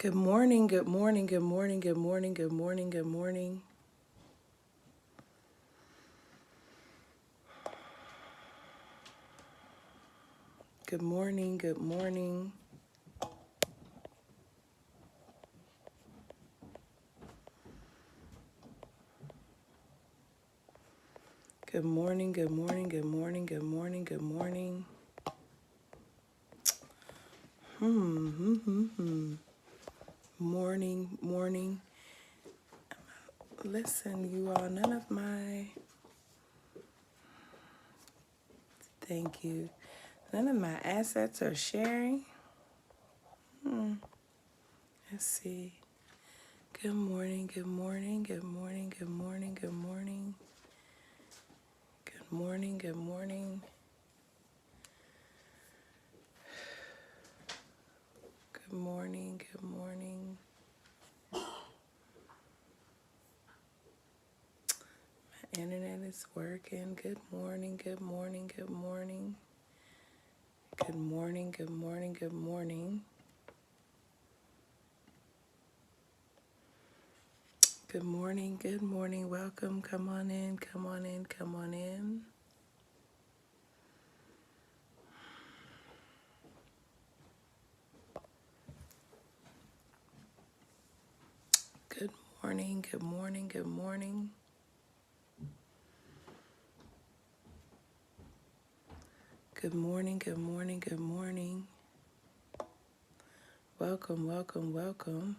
Good morning, good morning, good morning, good morning, good morning, good morning. Good morning, good morning. Good morning, good morning, good morning, good morning, good morning. Morning, morning. Listen, you all, thank you. None of my assets are sharing. Let's see. Good morning, good morning, good morning, good morning, good morning. Good morning, good morning. Good morning, good morning. My internet is working. Good morning, good morning, good morning. Good morning, good morning, good morning. Good morning, good morning. Welcome. Come on in, come on in, come on in. Good morning, good morning, good morning. Good morning, good morning, good morning. Welcome, welcome, welcome.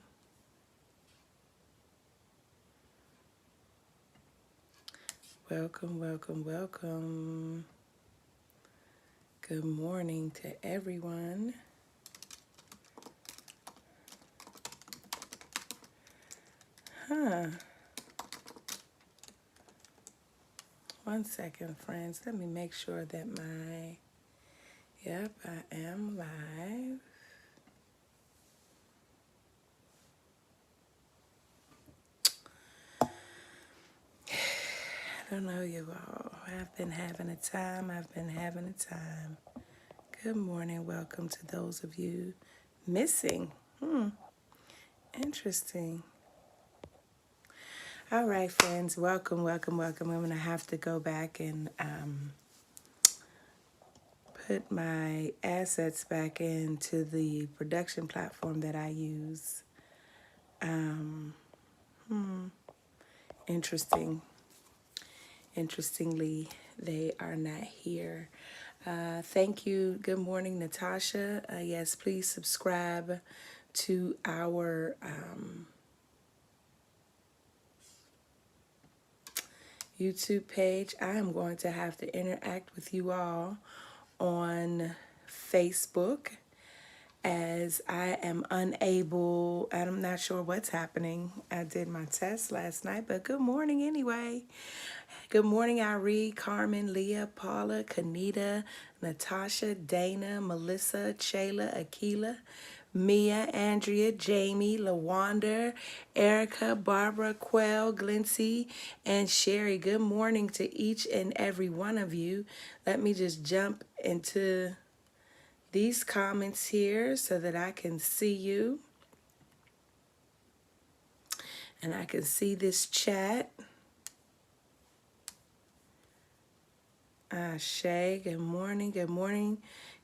Welcome, welcome, welcome. Good morning to everyone. One second, friends. Let me make sure that Yep, I am live. I don't know, you all. I've been having a time. Good morning. Welcome to those of you missing. Interesting. All right, friends. Welcome, welcome, welcome. I'm going to have to go back and put my assets back into the production platform that I use. Interesting. Interestingly, they are not here. Thank you. Good morning, Natasha. Yes, please subscribe to our YouTube page. I am going to have to interact with you all on Facebook as I am unable, and I'm not sure what's happening. I did my test last night, but good morning anyway. Good morning, Irene, Carmen, Leah, Paula, Kanita, Natasha, Dana, Melissa, Chayla, Akila, Mia, Andrea, Jamie, LaWanda, Erica, Barbara, Quell, Glincy, and Sherry. Good morning to each and every one of you. Let me just jump into these comments here so that I can see you. And I can see this chat. Shay, good morning, good morning.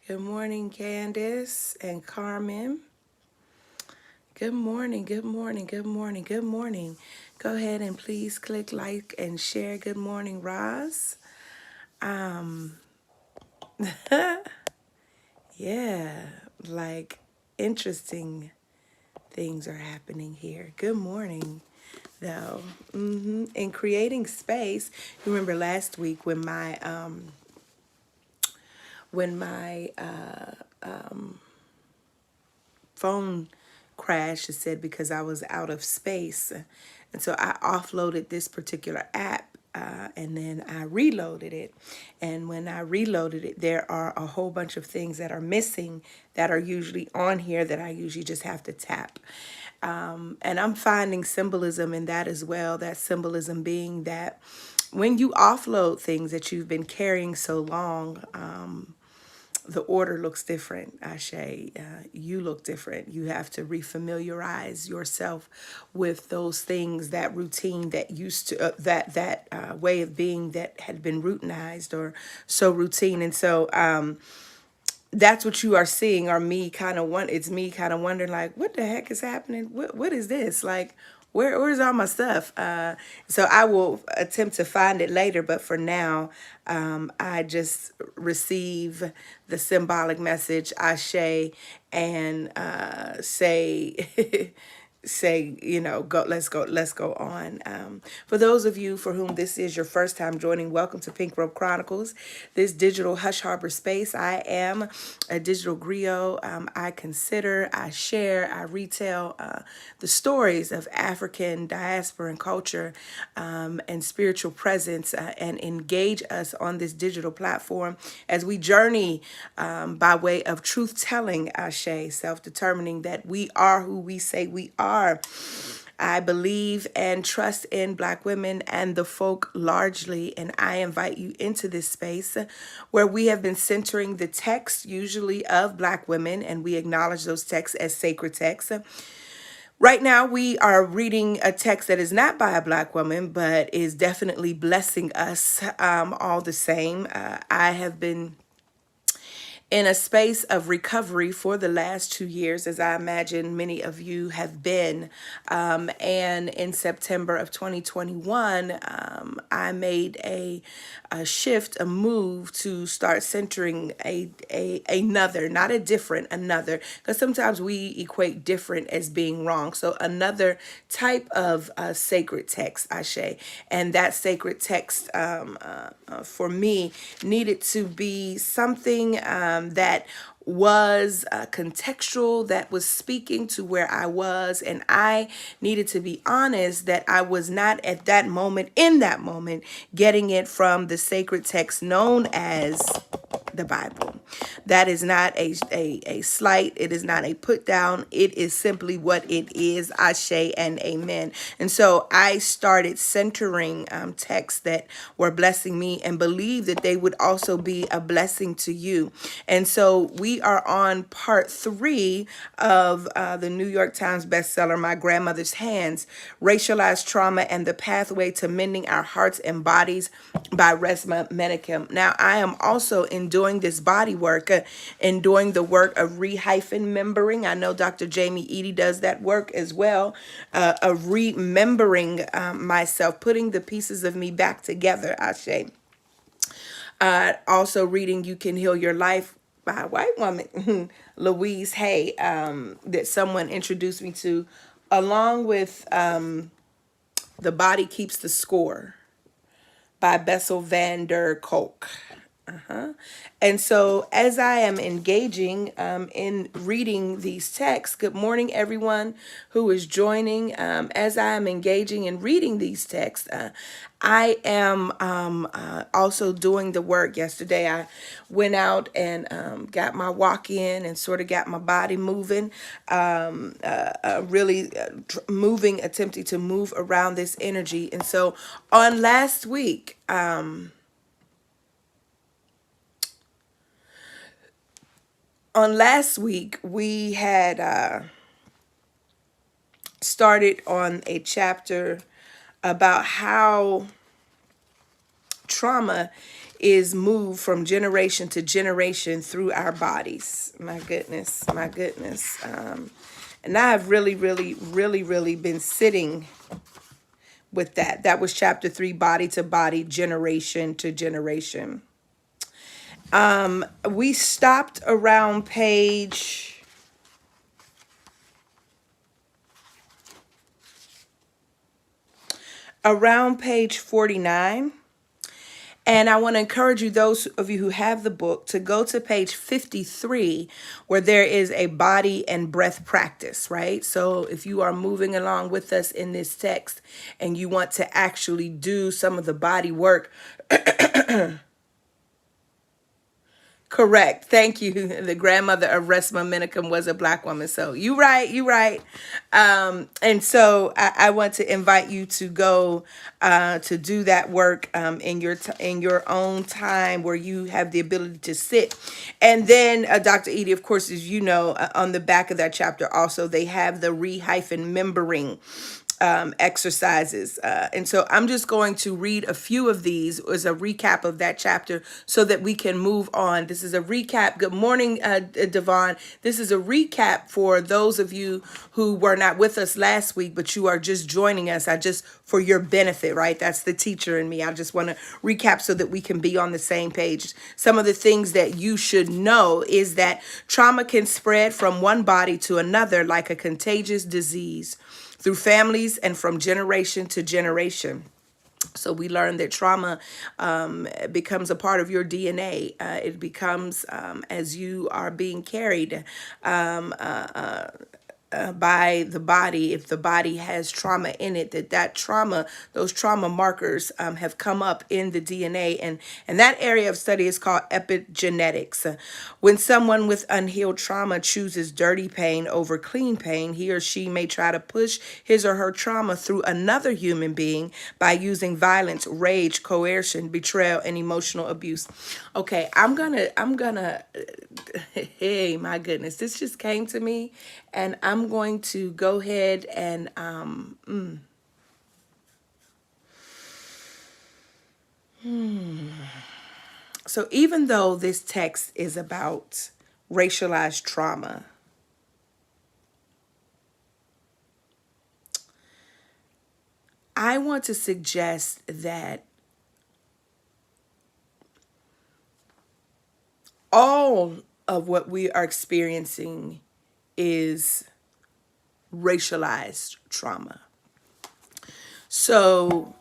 Good morning, Candace and Carmen. Good morning, good morning, good morning, good morning. Go ahead and please click like and share. Good morning, Roz. Yeah, like interesting things are happening here. Good morning, though. In creating space, you remember last week when my phone crashed, it said because I was out of space. And so I offloaded this particular app and then I reloaded it. And when I reloaded it, there are a whole bunch of things that are missing that are usually on here that I usually just have to tap. And I'm finding symbolism in that as well. That symbolism being that when you offload things that you've been carrying so long, the order looks different, Ashe. You look different. You have to refamiliarize yourself with those things, that routine that used to, that way of being that had been routinized or so routine. And so that's what you are seeing, or me kind of it's me kind of wondering, like, what the heck is happening? What is this? Like, where's all my stuff? So I will attempt to find it later, but for now, I just receive the symbolic message, Ashe, and say say, let's go on. For those of you for whom this is your first time joining, welcome to Pink Robe Chronicles, this digital hush harbor space. I am a digital griot. I share, I retell the stories of African diaspora and culture, and spiritual presence, and engage us on this digital platform as we journey by way of truth telling, Ashe, self-determining that we are who we say we are. I believe and trust in Black women and the folk largely, and I invite you into this space where we have been centering the text, usually of Black women, and we acknowledge those texts as sacred texts. Right now, we are reading a text that is not by a Black woman, but is definitely blessing us all the same. I have been in a space of recovery for the last 2 years, as I imagine many of you have been. And in September of 2021, I made a shift, a move to start centering another, not a different, another, because sometimes we equate different as being wrong. So another type of sacred text, Ashe. And that sacred text for me needed to be something that was contextual, that was speaking to where I was, and I needed to be honest that I was not at that moment, in that moment, getting it from the sacred text known as the Bible. That is not a slight. It is not a put down. It is simply what it is. Ashe and amen. And so I started centering texts that were blessing me and believe that they would also be a blessing to you. And so we are on part 3 of the New York Times bestseller, My Grandmother's Hands, Racialized Trauma and the Pathway to Mending Our Hearts and Bodies by Resma Menakem. Now, I am also in doing this body work and doing the work of remembering. I know Dr. Jamie Eady does that work as well, of remembering myself, putting the pieces of me back together, Ashe. Also reading You Can Heal Your Life by a white woman, Louise Hay, that someone introduced me to, along with The Body Keeps the Score by Bessel van der Kolk. And so as I am engaging in reading these texts, good morning everyone who is joining. As I am engaging in reading these texts, I am also doing the work. Yesterday I went out and got my walk in and sort of got my body moving, really moving, attempting to move around this energy. And so on last week, we had started on a chapter about how trauma is moved from generation to generation through our bodies. My goodness, my goodness. And I have really been sitting with that. That was chapter 3, body to body, generation to generation. We stopped around page 49. And I want to encourage you, those of you who have the book, to go to page 53, where there is a body and breath practice, right? So if you are moving along with us in this text and you want to actually do some of the body work Correct. Thank you. The grandmother of Resma Menakem was a black woman. So you right, you right. And so I want to invite you to go to do that work in your own time where you have the ability to sit. And then Dr. Edie, of course, as you know, on the back of that chapter also they have the remembering exercises. And so I'm just going to read a few of these as a recap of that chapter so that we can move on. This is a recap. Good morning, Devon. This is a recap for those of you who were not with us last week, but you are just joining us. For your benefit, right? That's the teacher in me. I just want to recap so that we can be on the same page. Some of the things that you should know is that trauma can spread from one body to another like a contagious disease, through families and from generation to generation. So we learned that trauma becomes a part of your DNA. It becomes as you are being carried by the body. If the body has trauma in it, that trauma, those trauma markers have come up in the DNA, and that area of study is called epigenetics. When someone with unhealed trauma chooses dirty pain over clean pain, he or she may try to push his or her trauma through another human being by using violence, rage, coercion, betrayal, and emotional abuse. Okay, I'm gonna hey, my goodness, this just came to me, and I'm going to go ahead and so even though this text is about racialized trauma, I want to suggest that all of what we are experiencing is racialized trauma. So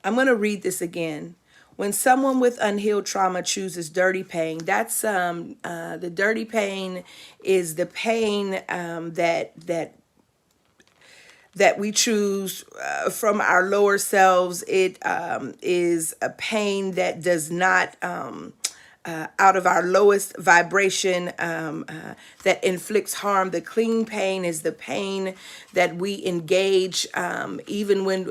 I'm going to read this again. When someone with unhealed trauma chooses dirty pain, that's the dirty pain is the pain that we choose from our lower selves. It is a pain that does not out of our lowest vibration that inflicts harm. The clean pain is the pain that we engage even when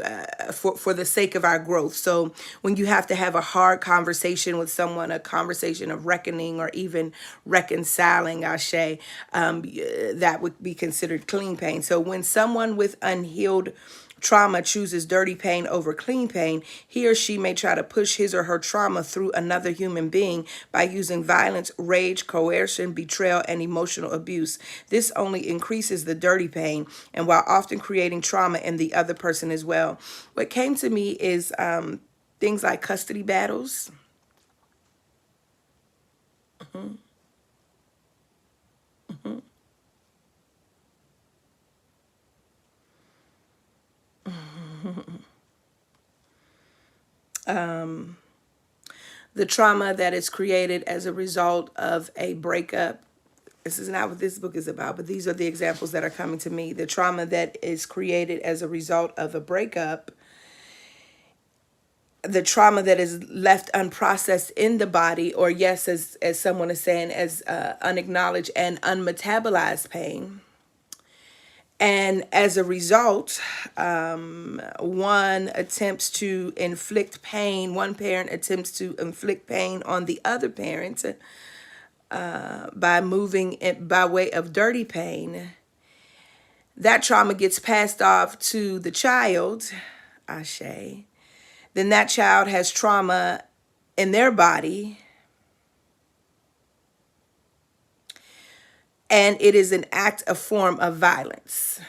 for the sake of our growth. So when you have to have a hard conversation with someone, a conversation of reckoning or even reconciling, Ashe, that would be considered clean pain. So when someone with unhealed trauma chooses dirty pain over clean pain, he or she may try to push his or her trauma through another human being by using violence, rage, coercion, betrayal, and emotional abuse. This only increases the dirty pain, and while often creating trauma in the other person as well. What came to me is things like custody battles. The trauma that is created as a result of a breakup. This is not what this book is about, but these are the examples that are coming to me. The trauma that is created as a result of a breakup, the trauma that is left unprocessed in the body, or yes, as someone is saying, as unacknowledged and unmetabolized pain. And as a result, one attempts to inflict pain. One parent attempts to inflict pain on the other parent by moving it by way of dirty pain. That trauma gets passed off to the child, Ashe. Then that child has trauma in their body, and it is an act, a form of violence.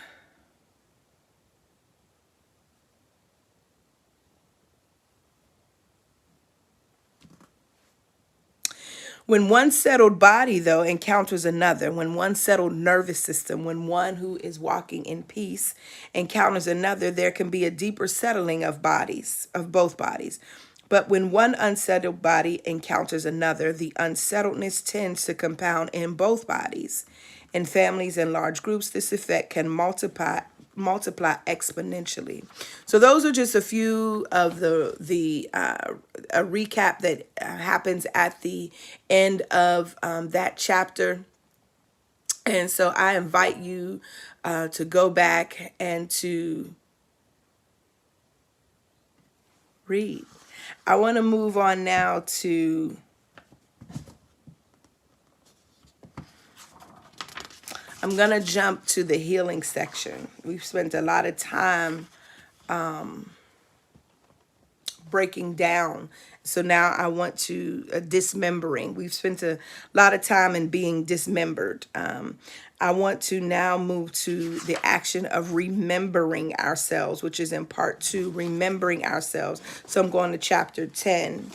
When one settled body, though, encounters another, when one settled nervous system, when one who is walking in peace encounters another, there can be a deeper settling of bodies, of both bodies. But when one unsettled body encounters another, the unsettledness tends to compound in both bodies. In families and large groups, this effect can multiply multiply exponentially. So those are just a few of the a recap that happens at the end of that chapter. And so I invite you to go back and to read. I want to move on now to I'm going to jump to the healing section. We've spent a lot of time breaking down. So now I want to dismembering. We've spent a lot of time in being dismembered. I want to now move to the action of remembering ourselves, which is in part 2, remembering ourselves. So I'm going to chapter 10.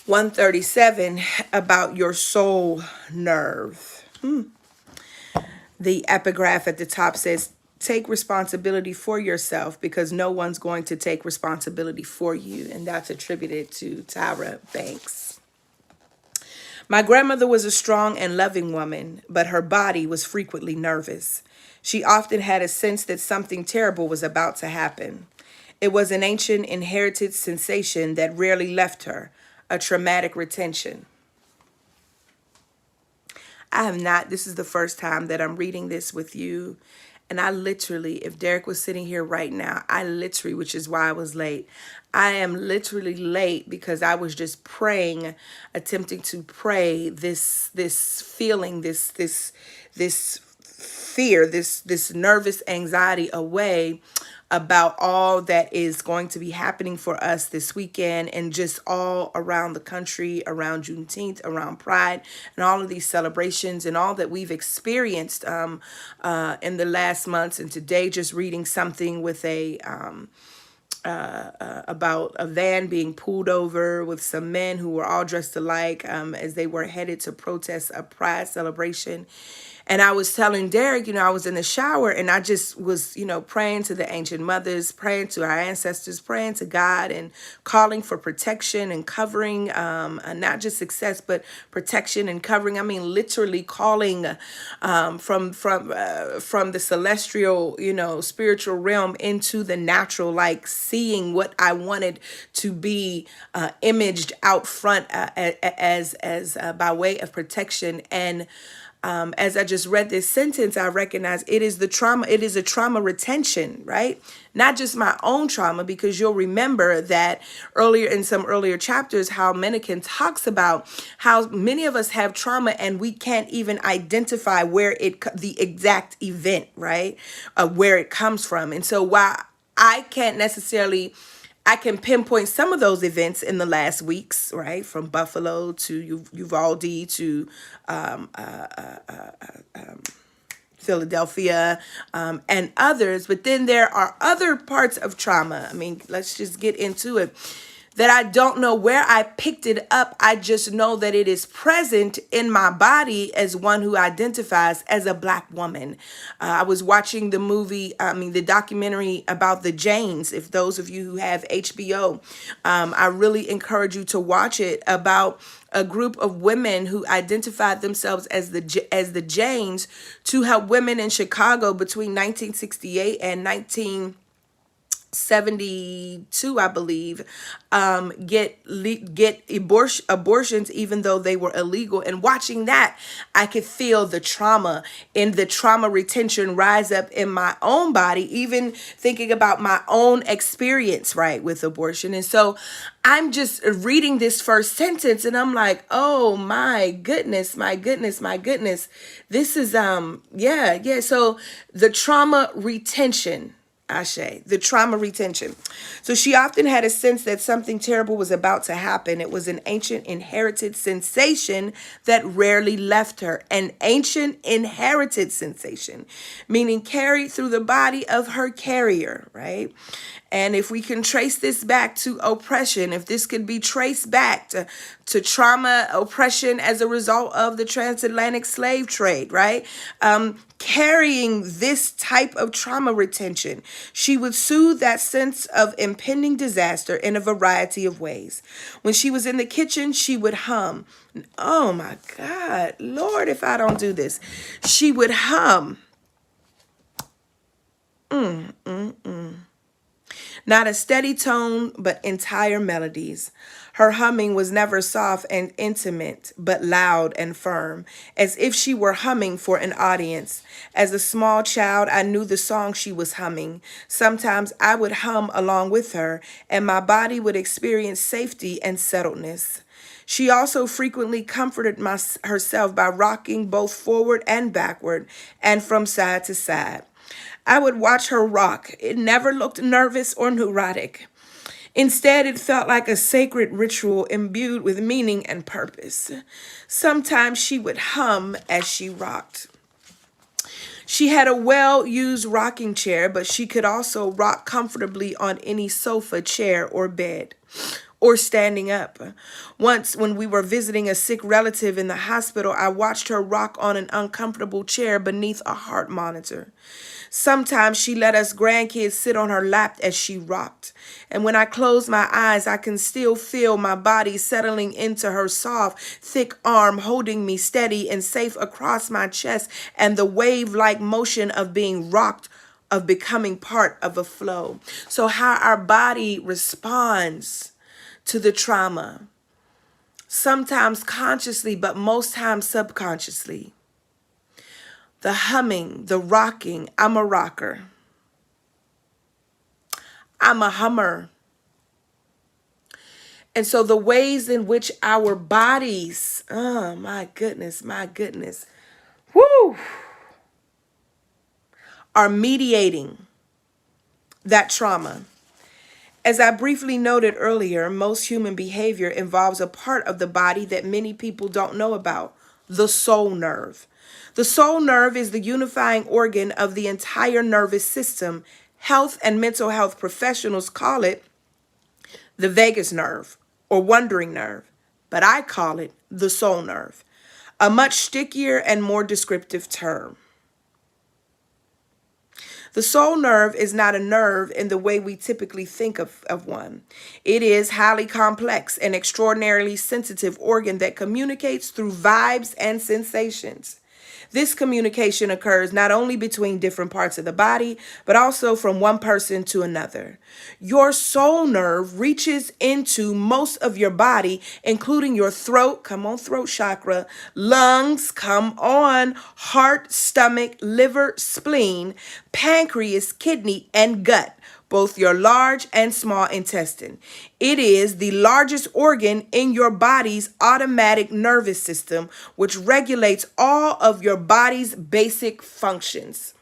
(137) about your soul nerve. The epigraph at the top says, take responsibility for yourself because no one's going to take responsibility for you. And that's attributed to Tyra Banks. My grandmother was a strong and loving woman, but her body was frequently nervous. She often had a sense that something terrible was about to happen. It was an ancient inherited sensation that rarely left her, a traumatic retention. I have not, this is the first time that I'm reading this with you. And I literally, if Derek was sitting here right now, which is why I was late. I am literally late because I was just praying, attempting to pray this feeling, this fear, this nervous anxiety away about all that is going to be happening for us this weekend and just all around the country, around Juneteenth, around Pride, and all of these celebrations and all that we've experienced in the last months. And today just reading something with about a van being pulled over with some men who were all dressed alike as they were headed to protest a Pride celebration. And I was telling Derek, I was in the shower and I just was, praying to the ancient mothers, praying to our ancestors, praying to God and calling for protection and covering, and not just success, but protection and covering. I mean, literally calling from the celestial, spiritual realm into the natural, like seeing what I wanted to be imaged out front as by way of protection. And as I just read this sentence, I recognize it is the trauma. It is a trauma retention, right? Not just my own trauma, because you'll remember that in some earlier chapters, how Mencken talks about how many of us have trauma and we can't even identify the exact event, right? Where it comes from. And so while I can pinpoint some of those events in the last weeks, right? From Buffalo to Uvalde to Philadelphia and others. But then there are other parts of trauma. I mean, let's just get into it. That I don't know where I picked it up. I just know that it is present in my body as one who identifies as a Black woman. I was watching the documentary about the Janes. If those of you who have HBO, I really encourage you to watch it, about a group of women who identified themselves as the Janes to help women in Chicago between 1968 and 1972, I believe, get abortions even though they were illegal. And watching that, I could feel the trauma and the trauma retention rise up in my own body, even thinking about my own experience, right, with abortion. And so I'm just reading this first sentence and I'm like, oh my goodness, my goodness, my goodness. This is, So the trauma retention, Ashe, the trauma retention. So she often had a sense that something terrible was about to happen. It was an ancient inherited sensation that rarely left her. An ancient inherited sensation, meaning carried through the body of her carrier, right? And if we can trace this back to oppression, if this could be traced back to trauma, oppression as a result of the transatlantic slave trade, right? Carrying this type of trauma retention, she would soothe that sense of impending disaster in a variety of ways. When she was in the kitchen, she would hum. Oh my God, Lord, if I don't do this. She would hum. Not a steady tone, but entire melodies. Her humming was never soft and intimate, but loud and firm, as if she were humming for an audience. As a small child, I knew the song she was humming. Sometimes I would hum along with her, and my body would experience safety and settledness. She also frequently comforted herself by rocking both forward and backward and from side to side. I would watch her rock. It never looked nervous or neurotic. Instead, it felt like a sacred ritual imbued with meaning and purpose. Sometimes she would hum as she rocked. She had a well-used rocking chair, but she could also rock comfortably on any sofa, chair, or bed, or standing up. Once, when we were visiting a sick relative in the hospital, I watched her rock on an uncomfortable chair beneath a heart monitor. Sometimes she let us grandkids sit on her lap as she rocked. And when I close my eyes, I can still feel my body settling into her soft, thick arm, holding me steady and safe across my chest, and the wave-like motion of being rocked, of becoming part of a flow. So how our body responds to the trauma, sometimes consciously, but most times subconsciously. The humming, the rocking, I'm a rocker. I'm a hummer. And so the ways in which our bodies, oh my goodness, whoo, are mediating that trauma. As I briefly noted earlier, most human behavior involves a part of the body that many people don't know about, the soul nerve. The soul nerve is the unifying organ of the entire nervous system. Health and mental health professionals call it the vagus nerve or wandering nerve, but I call it the soul nerve, a much stickier and more descriptive term. The soul nerve is not a nerve in the way we typically think of one. It is highly complex and extraordinarily sensitive organ that communicates through vibes and sensations. This communication occurs not only between different parts of the body, but also from one person to another. Your soul nerve reaches into most of your body, including your throat, come on, throat chakra, lungs, come on, heart, stomach, liver, spleen, pancreas, kidney, and gut, both your large and small intestine. It is the largest organ in your body's automatic nervous system, which regulates all of your body's basic functions.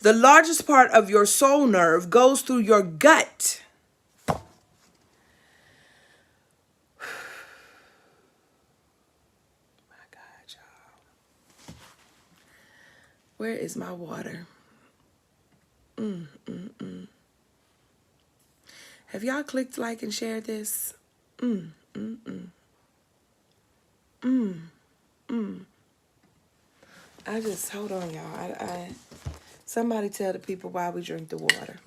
The largest part of your soul nerve goes through your gut. My God, y'all. Where is my water? Have y'all clicked like and shared this? I just, hold on, y'all. Somebody tell the people why we drink the water.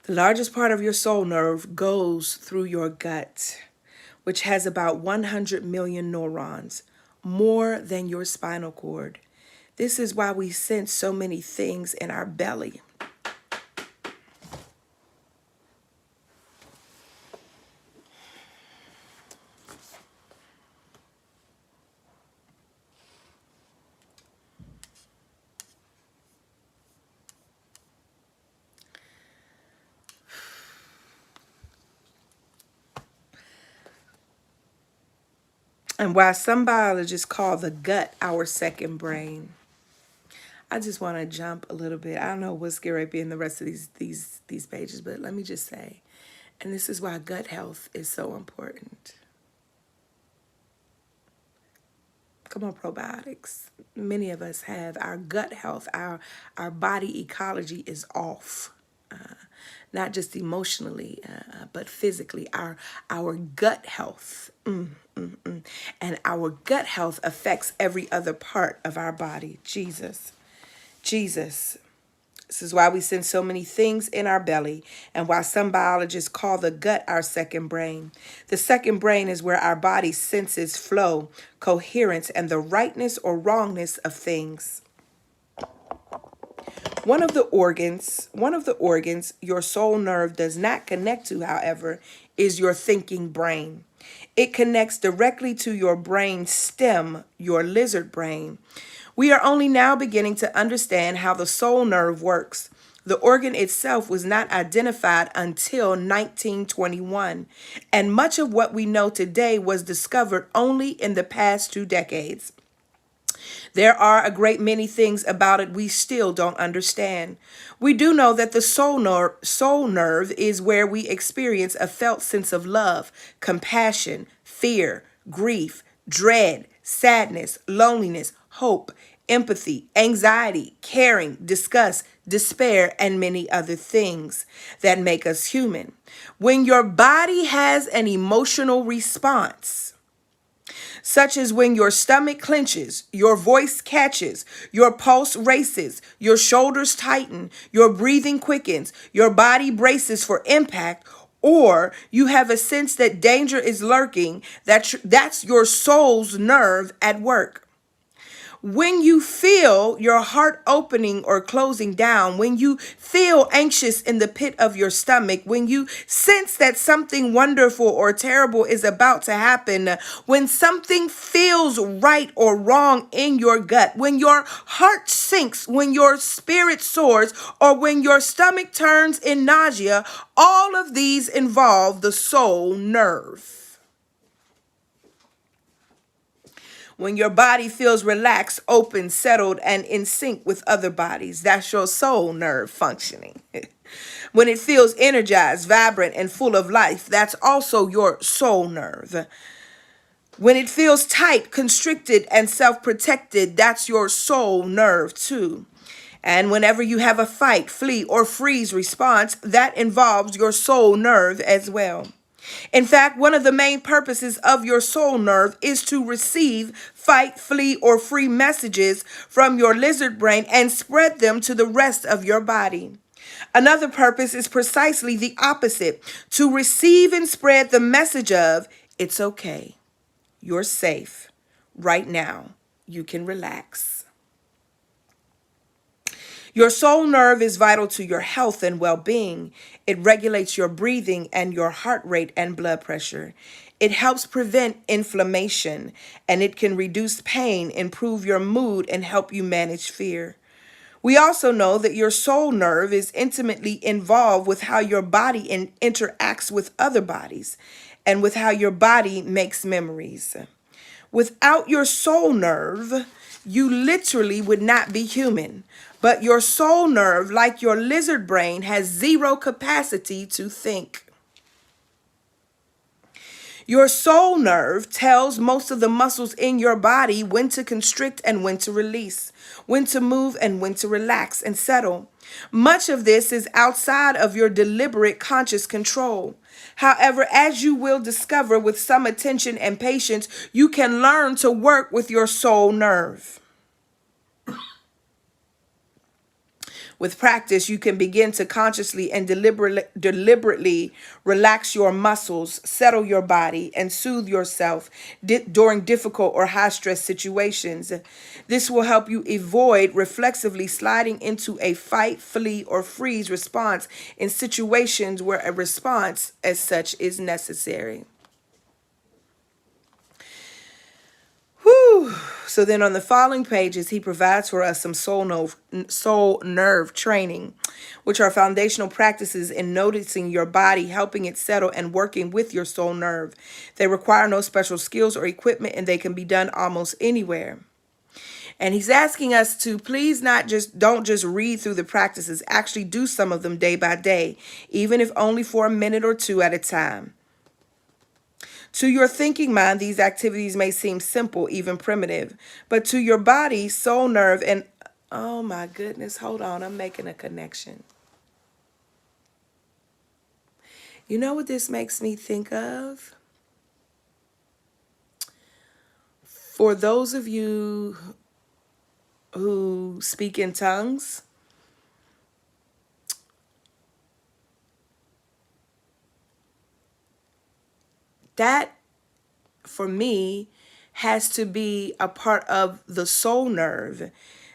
The largest part of your soul nerve goes through your gut, which has about 100 million neurons, more than your spinal cord. This is why we sense so many things in our belly. And why some biologists call the gut our second brain. I just want to jump a little bit. I don't know what's going to be in the rest of these pages, but let me just say, And this is why gut health is so important. Come on, probiotics. Many of us have our gut health, our body ecology is off. Not just emotionally, but physically. Our gut health. And our gut health affects every other part of our body. Jesus. This is why we send so many things in our belly, and why some biologists call the gut our second brain. The second brain is where our body senses flow, coherence, and the rightness or wrongness of things. One of the organs your soul nerve does not connect to, however, is your thinking brain. It connects directly to your brain stem, your lizard brain. We are only now beginning to understand how the soul nerve works. The organ itself was not identified until 1921, and much of what we know today was discovered only in the past 2 decades. There are a great many things about it we still don't understand. We do know that the soul nerve is where we experience a felt sense of love, compassion, fear, grief, dread, sadness, loneliness, hope, empathy, anxiety, caring, disgust, despair, and many other things that make us human. When your body has an emotional response, such as when your stomach clenches, your voice catches, your pulse races, your shoulders tighten, your breathing quickens, your body braces for impact, or you have a sense that danger is lurking, that's your soul's nerve at work. When you feel your heart opening or closing down, when you feel anxious in the pit of your stomach, when you sense that something wonderful or terrible is about to happen, when something feels right or wrong in your gut, when your heart sinks, when your spirit soars, or when your stomach turns in nausea, all of these involve the soul nerve. When your body feels relaxed, open, settled, and in sync with other bodies, that's your soul nerve functioning. When it feels energized, vibrant, and full of life, that's also your soul nerve. When it feels tight, constricted, and self-protected, that's your soul nerve too. And whenever you have a fight, flee, or freeze response, that involves your soul nerve as well. In fact, one of the main purposes of your soul nerve is to receive fight, flee, or free messages from your lizard brain and spread them to the rest of your body. Another purpose is precisely the opposite, to receive and spread the message of, it's okay, you're safe, right now, you can relax. Your soul nerve is vital to your health and well-being. It regulates your breathing and your heart rate and blood pressure. It helps prevent inflammation, and it can reduce pain, improve your mood, and help you manage fear. We also know that your soul nerve is intimately involved with how your body interacts with other bodies and with how your body makes memories. Without your soul nerve, you literally would not be human. But your soul nerve, like your lizard brain, has zero capacity to think. Your soul nerve tells most of the muscles in your body when to constrict and when to release, when to move and when to relax and settle. Much of this is outside of your deliberate conscious control. However, as you will discover with some attention and patience, you can learn to work with your soul nerve. With practice, you can begin to consciously and deliberately relax your muscles, settle your body, and soothe yourself during difficult or high-stress situations. This will help you avoid reflexively sliding into a fight, flee, or freeze response in situations where a response as such is necessary. Whew. So then on the following pages, he provides for us some soul nerve training, which are foundational practices in noticing your body, helping it settle, and working with your soul nerve. They require no special skills or equipment, and they can be done almost anywhere. And he's asking us to please don't just read through the practices, actually do some of them day by day, even if only for a minute or two at a time. To your thinking mind, these activities may seem simple, even primitive, but to your body, soul, nerve, and oh my goodness, hold on, I'm making a connection. You know what this makes me think of? For those of you who speak in tongues, that for me has to be a part of the soul nerve,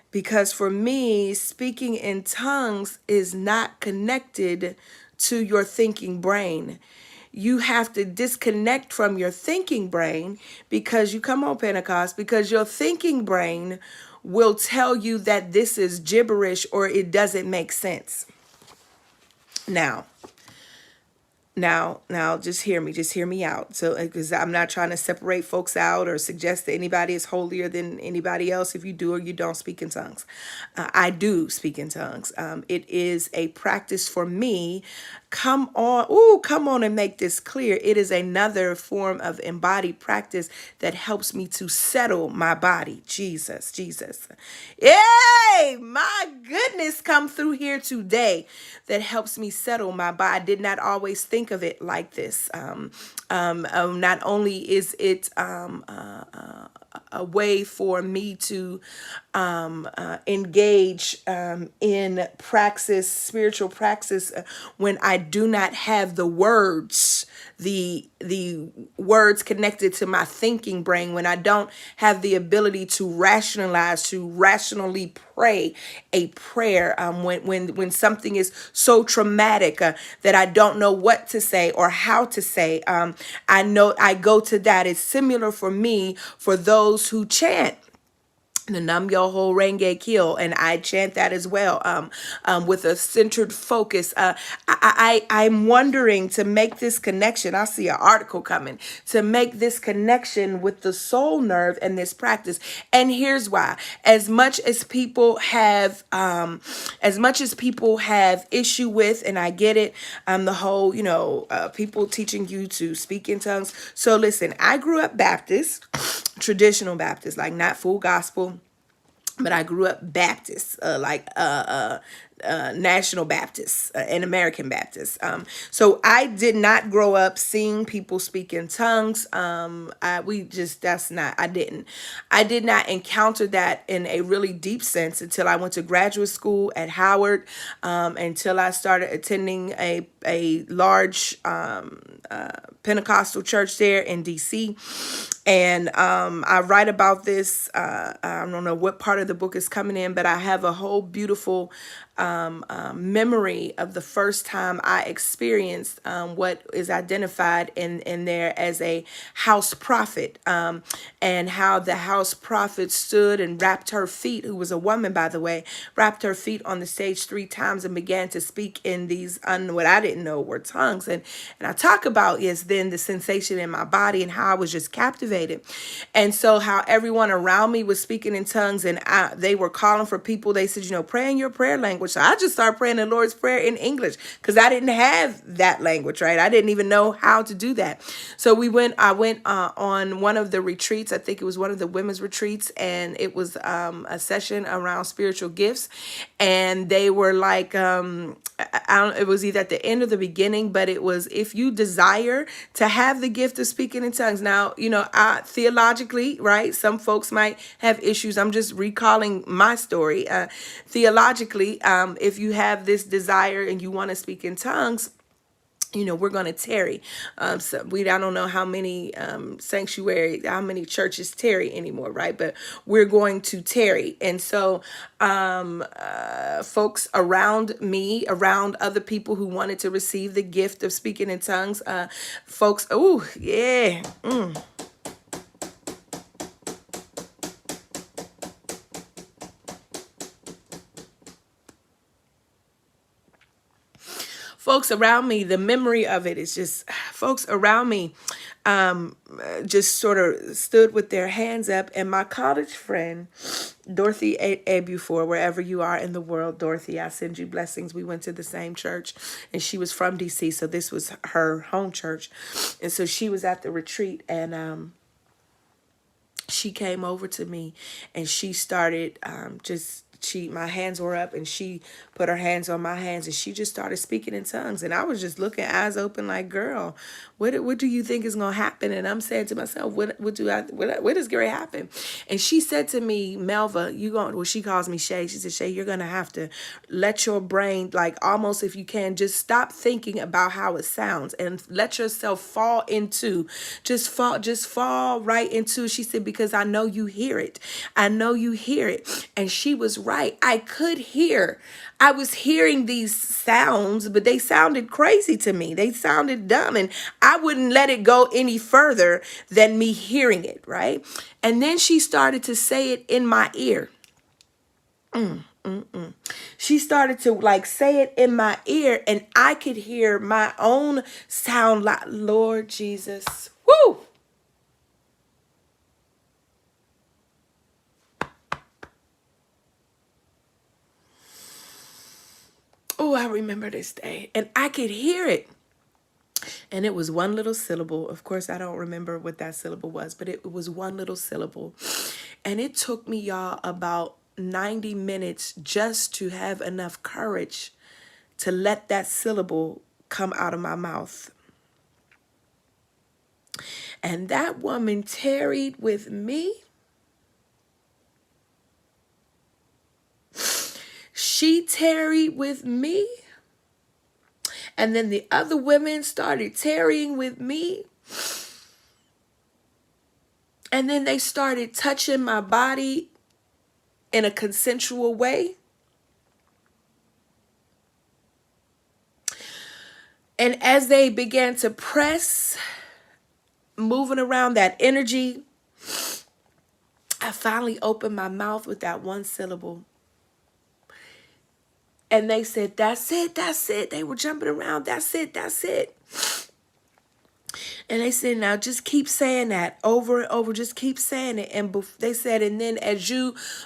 because for me, speaking in tongues is not connected to your thinking brain. You have to disconnect from your thinking brain, because you come on Pentecost, because your thinking brain will tell you that this is gibberish or it doesn't make sense. Now, just hear me out. So, because I'm not trying to separate folks out or suggest that anybody is holier than anybody else if you do or you don't speak in tongues. I do speak in tongues. It is a practice for me. Come on and make this clear. It is another form of embodied practice that helps me to settle my body. Jesus. Yay! My goodness, come through here today. That helps me settle my body. I did not always think of it like this. Not only is it a way for me to engage in praxis, spiritual praxis, when I do not have the words, the words connected to my thinking brain, when I don't have the ability to rationalize, to rationally pray a prayer, when something is so traumatic that I don't know what to say or how to say. I know I go to that. It's similar for me for those who chant the Nam Yoho Renge Kyo, and I chant that as well, with a centered focus. I'm wondering, to make this connection. I see an article coming to make this connection with the soul nerve and this practice. And here's why: as much as people have issue with, and I get it, the whole, people teaching you to speak in tongues. So listen, I grew up Baptist, traditional Baptist, like not full gospel. But I grew up Baptist, National Baptist and American Baptist. So I did not grow up seeing people speak in tongues. I did not encounter that in a really deep sense until I went to graduate school at Howard, until I started attending a large Pentecostal church there in DC. And I write about this. I don't know what part of the book is coming in, but I have a whole beautiful memory of the first time I experienced what is identified in there as a house prophet, and how the house prophet stood and wrapped her feet, who was a woman, by the way, wrapped her feet on the stage 3 times and began to speak in these what I didn't know were tongues. And I talk about, yes, then the sensation in my body and how I was just captivated. And so how everyone around me was speaking in tongues, and they were calling for people. They said, pray in your prayer language. So I just started praying the Lord's Prayer in English, because I didn't have that language, right? I didn't even know how to do that. So I went on one of the retreats. I think it was one of the women's retreats, and it was a session around spiritual gifts. And they were like, it was either at the end or the beginning, but it was, if you desire to have the gift of speaking in tongues. Now, theologically, right? Some folks might have issues. I'm just recalling my story. Theologically, if you have this desire and you want to speak in tongues, we're going to tarry. I don't know how many how many churches tarry anymore, right? But we're going to tarry. And so folks around me, around other people who wanted to receive the gift of speaking in tongues, folks, oh, yeah. Folks around me, the memory of it is just, folks around me just sort of stood with their hands up. And my college friend, Dorothy Abufor, wherever you are in the world, Dorothy, I send you blessings. We went to the same church, and she was from DC, so this was her home church. And so she was at the retreat, and she came over to me, and she started my hands were up, and she put her hands on my hands, and she just started speaking in tongues. And I was just looking, eyes open, like, girl, what do you think is gonna happen? And I'm saying to myself, what is gonna happen? And she said to me, Melva, she calls me Shay. She said, Shay, you're gonna have to let your brain, like, almost, if you can, just stop thinking about how it sounds and let yourself fall into, just fall right into. She said, because I know you hear it. I know you hear it. And she was right. I could hear. I was hearing these sounds, but they sounded crazy to me. They sounded dumb, and I wouldn't let it go any further than me hearing it, right? And then she started to say it in my ear. She started to, like, say it in my ear, and I could hear my own sound, like, Lord Jesus. Woo! Oh, I remember this day, and I could hear it. And it was one little syllable. Of course, I don't remember what that syllable was, but it was one little syllable. And it took me, y'all, about 90 minutes just to have enough courage to let that syllable come out of my mouth. And that woman tarried with me. She tarried with me. And then the other women started tarrying with me. And then they started touching my body in a consensual way. And as they began to press, moving around that energy, I finally opened my mouth with that one syllable. And they said, that's it, that's it. They were jumping around, that's it, that's it. And they said, now just keep saying that over and over, just keep saying it. And they said, and then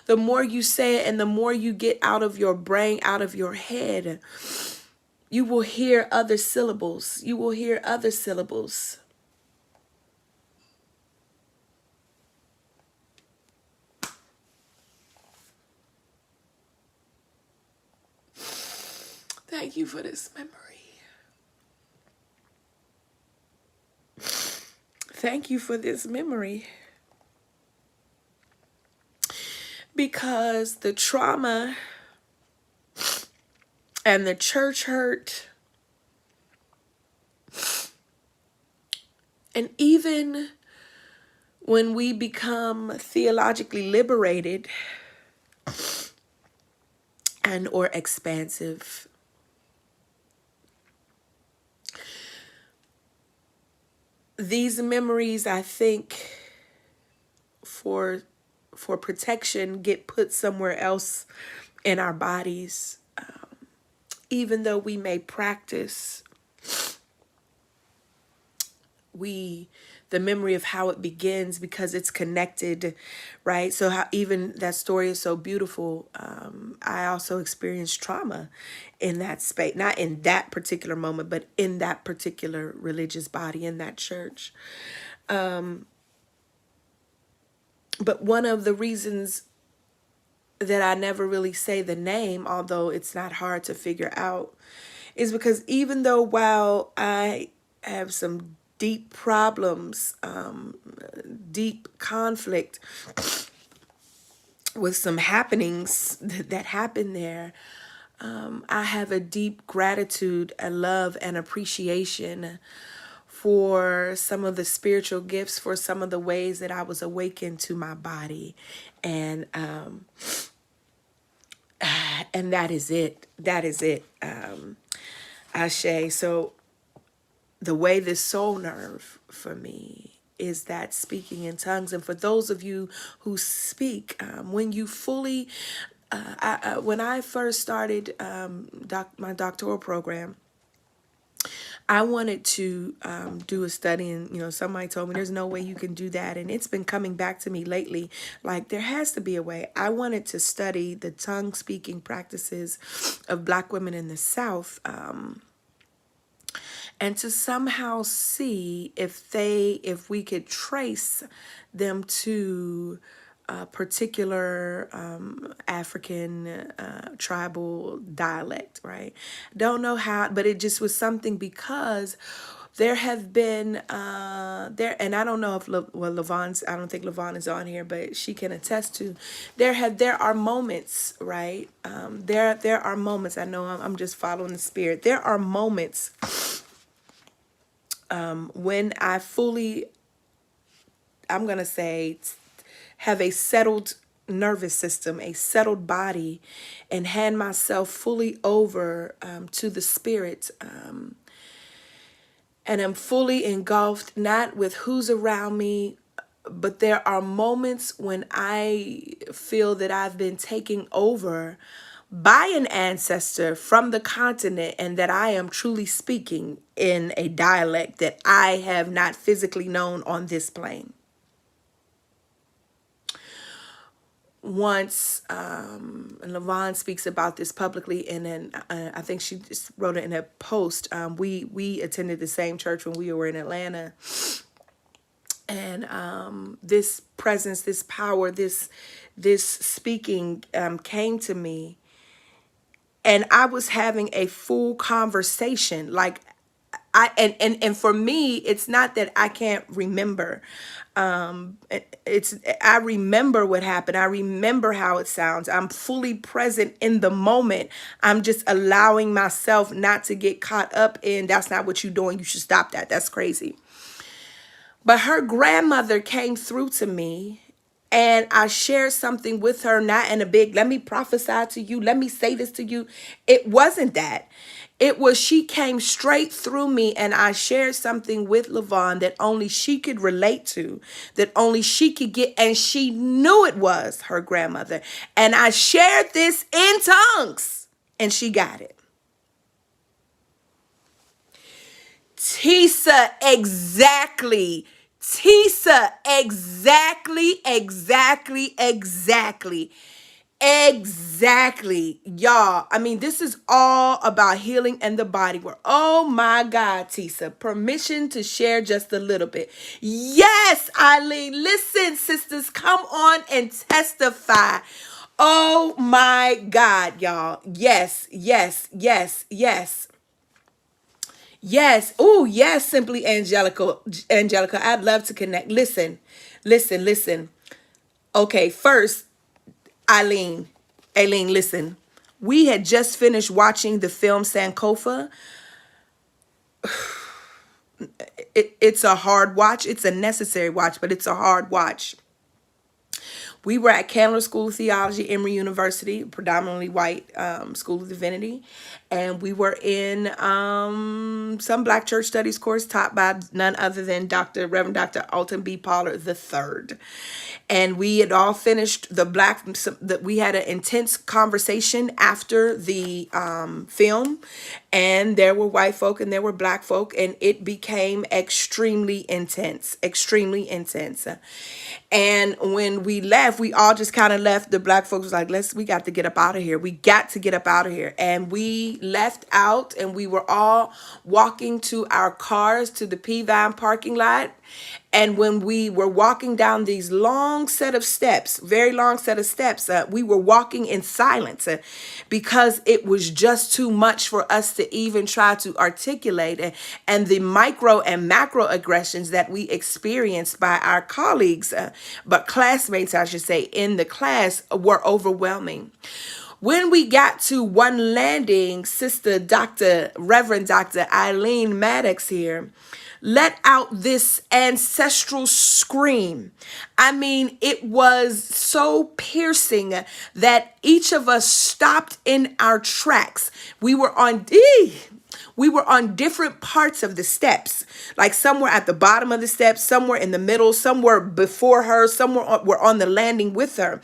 the more you say it and the more you get out of your brain, out of your head, you will hear other syllables. You will hear other syllables. Thank you for this memory. Thank you for this memory. Because the trauma and the church hurt, and even when we become theologically liberated and or expansive, these memories, I think, for protection, get put somewhere else in our bodies. Even though we may practice, the memory of how it begins, because it's connected, right? So how even that story is so beautiful. I also experienced trauma in that space, not in that particular moment, but in that particular religious body, in that church. But one of the reasons that I never really say the name, although it's not hard to figure out, is because even though while I have some deep problems, deep conflict with some happenings that happen there, I have a deep gratitude, a love, and appreciation for some of the spiritual gifts, for some of the ways that I was awakened to my body. And that is it. That is it. Ashe. So the way this soul nerve for me is that speaking in tongues. And for those of you who speak, when you fully, when I first started my doctoral program, I wanted to do a study, and somebody told me there's no way you can do that, and it's been coming back to me lately. Like, there has to be a way. I wanted to study the tongue speaking practices of Black women in the South, and to somehow see if we could trace them to a particular African tribal dialect, right? Don't know how, but it just was something, because there have been there, and I don't know if Lavon's, I don't think Lavon is on here, but she can attest to, there are moments, right? There are moments. I know I'm just following the spirit. There are moments when I fully, I'm gonna say, have a settled nervous system, a settled body, and hand myself fully over to the spirit. And I'm fully engulfed, not with who's around me, but there are moments when I feel that I've been taken over by an ancestor from the continent, and that I am truly speaking in a dialect that I have not physically known on this plane. Once, and Lavon speaks about this publicly, and then I think she just wrote it in a post. We attended the same church when we were in Atlanta, and this presence, this power, this speaking came to me, and I was having a full conversation. Like, and for me, it's not that I can't remember. I remember what happened. I remember how it sounds. I'm fully present in the moment. I'm just allowing myself not to get caught up in, that's not what you're doing, you should stop that, that's crazy. But her grandmother came through to me, and I shared something with her, not in a big, let me prophesy to you, let me say this to you. It wasn't that. It was, she came straight through me, and I shared something with Lavon that only she could relate to, that only she could get, and she knew it was her grandmother. And I shared this in tongues, and she got it. Tisa, exactly. Tisa, exactly. Exactly, y'all. I mean, this is all about healing and the body work. Oh my God, Tisa. Permission to share just a little bit. Yes, Eileen. Listen, sisters, come on and testify. Oh my God, y'all. Yes. Oh, yes, simply Angelica. I'd love to connect. Listen. Okay, first, Eileen, listen. We had just finished watching the film Sankofa. It's a hard watch. It's a necessary watch, but it's a hard watch. We were at Candler School of Theology, Emory University, predominantly white School of Divinity. And we were in some Black Church Studies course taught by none other than Reverend Dr. Alton B. Pollard III. And we had all finished we had an intense conversation after the film. And there were white folk and there were Black folk, and it became extremely intense. And when we left, we all just kind of left. The Black folks was like, we got to get up out of here. And we left out, and we were all walking to our cars to the P-Vine parking lot. And when we were walking down these very long set of steps, we were walking in silence because it was just too much for us to even try to articulate. And the micro and macro aggressions that we experienced by our colleagues, but classmates, I should say, in the class were overwhelming. When we got to one landing, Sister Reverend Dr. Eileen Maddox here let out this ancestral scream. I mean, it was so piercing that each of us stopped in our tracks. We were on different parts of the steps, like somewhere at the bottom of the steps, somewhere in the middle, somewhere before her, somewhere were on the landing with her.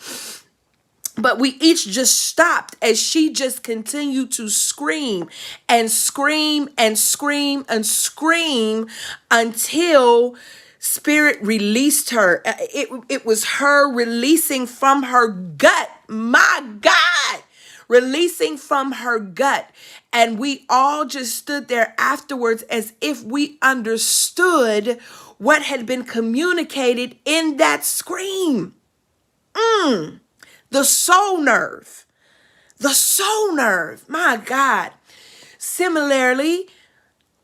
But we each just stopped as she just continued to scream and scream and scream and scream until Spirit released her. It was her releasing from her gut. My God, releasing from her gut. And we all just stood there afterwards as if we understood what had been communicated in that scream. The soul nerve. The soul nerve. My God. Similarly,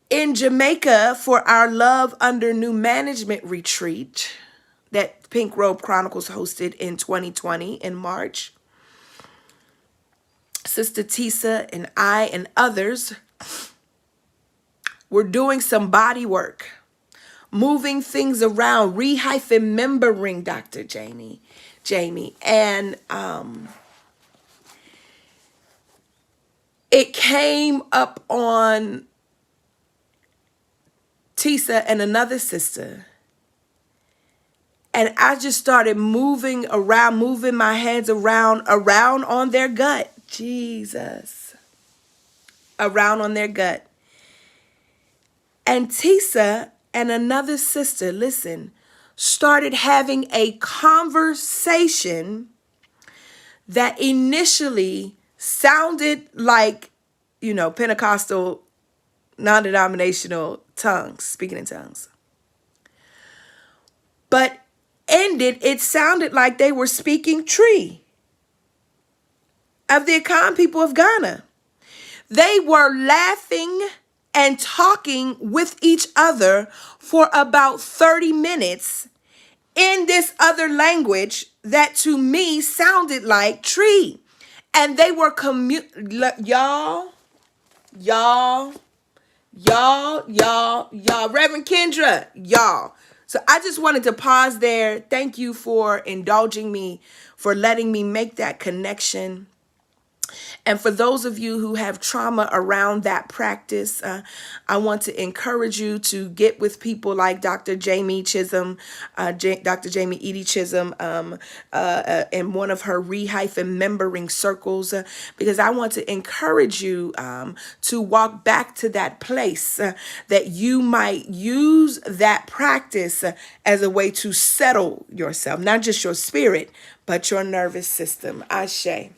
in Jamaica, for our Love Under New Management retreat that Pink Robe Chronicles hosted in 2020 in March, Sister Tisa and I and others were doing some body work, moving things around, remembering Dr. Jamie. And it came up on Tisa and another sister. And I just started moving around, moving my hands around on their gut. Jesus. Around on their gut. And Tisa and another sister, listen, started having a conversation that initially sounded like, Pentecostal, non-denominational tongues, speaking in tongues. But it sounded like they were speaking Tree of the Akan people of Ghana. They were laughing and talking with each other for about 30 minutes in this other language that to me sounded like Tree. And they were y'all, Reverend Kendra, y'all. So I just wanted to pause there. Thank you for indulging me, for letting me make that connection. And for those of you who have trauma around that practice, I want to encourage you to get with people like Dr. Jamie Chisholm, Dr. Jamie Edie Chisholm, in one of her remembering circles, because I want to encourage you to walk back to that place that you might use that practice as a way to settle yourself, not just your spirit, but your nervous system. Ashe.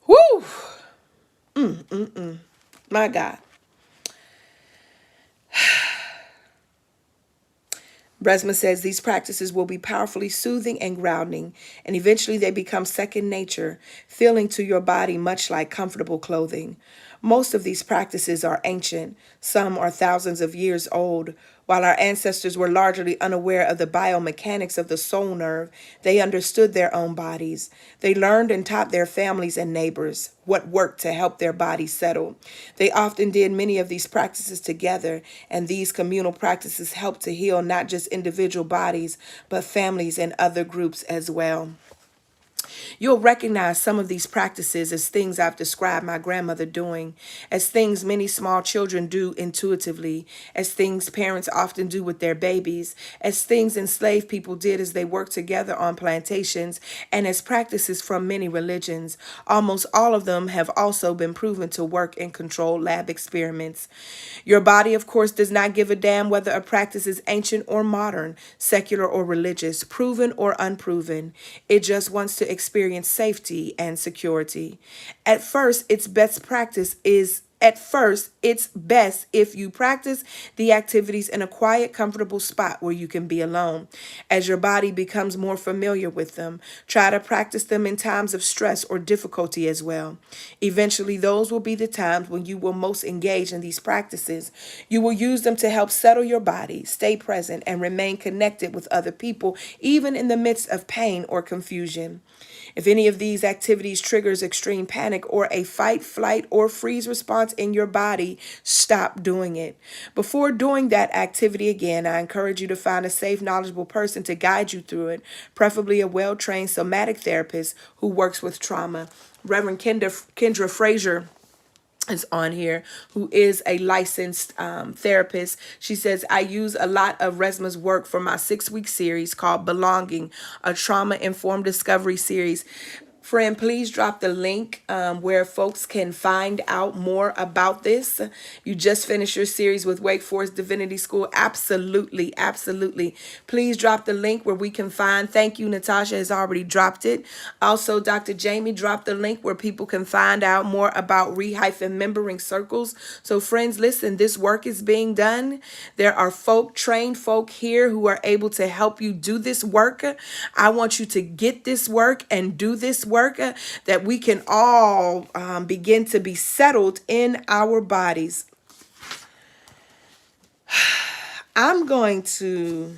Woo! My God. Bresma says these practices will be powerfully soothing and grounding, and eventually they become second nature, feeling to your body much like comfortable clothing. Most of these practices are ancient. Some are thousands of years old. While our ancestors were largely unaware of the biomechanics of the soul nerve, they understood their own bodies. They learned and taught their families and neighbors what worked to help their bodies settle. They often did many of these practices together, and these communal practices helped to heal not just individual bodies, but families and other groups as well. You'll recognize some of these practices as things I've described my grandmother doing, as things many small children do intuitively, as things parents often do with their babies, as things enslaved people did as they worked together on plantations, and as practices from many religions. Almost all of them have also been proven to work in controlled lab experiments. Your body, of course, does not give a damn whether a practice is ancient or modern, secular or religious, proven or unproven. It just wants to experience safety and security. At first, it's best if you practice the activities in a quiet, comfortable spot where you can be alone. As your body becomes more familiar with them, try to practice them in times of stress or difficulty as well. Eventually, those will be the times when you will most engage in these practices. You will use them to help settle your body, stay present, and remain connected with other people, even in the midst of pain or confusion. If any of these activities triggers extreme panic or a fight, flight, or freeze response in your body, stop doing it. Before doing that activity again, I encourage you to find a safe, knowledgeable person to guide you through it, preferably a well-trained somatic therapist who works with trauma. Reverend Kendra Frazier is on here, who is a licensed therapist. She says, I use a lot of Resma's work for my 6-week series called Belonging, a trauma-informed discovery series. Friend, please drop the link where folks can find out more about this. You just finished your series with Wake Forest Divinity School. Absolutely, absolutely. Please drop the link where we can find. Thank you, Natasha has already dropped it. Also, Dr. Jamie dropped the link where people can find out more about re-membering circles. So friends, listen, this work is being done. There are trained folk here who are able to help you do this work. I want you to get this work and do this work, that we can all begin to be settled in our bodies. I'm going to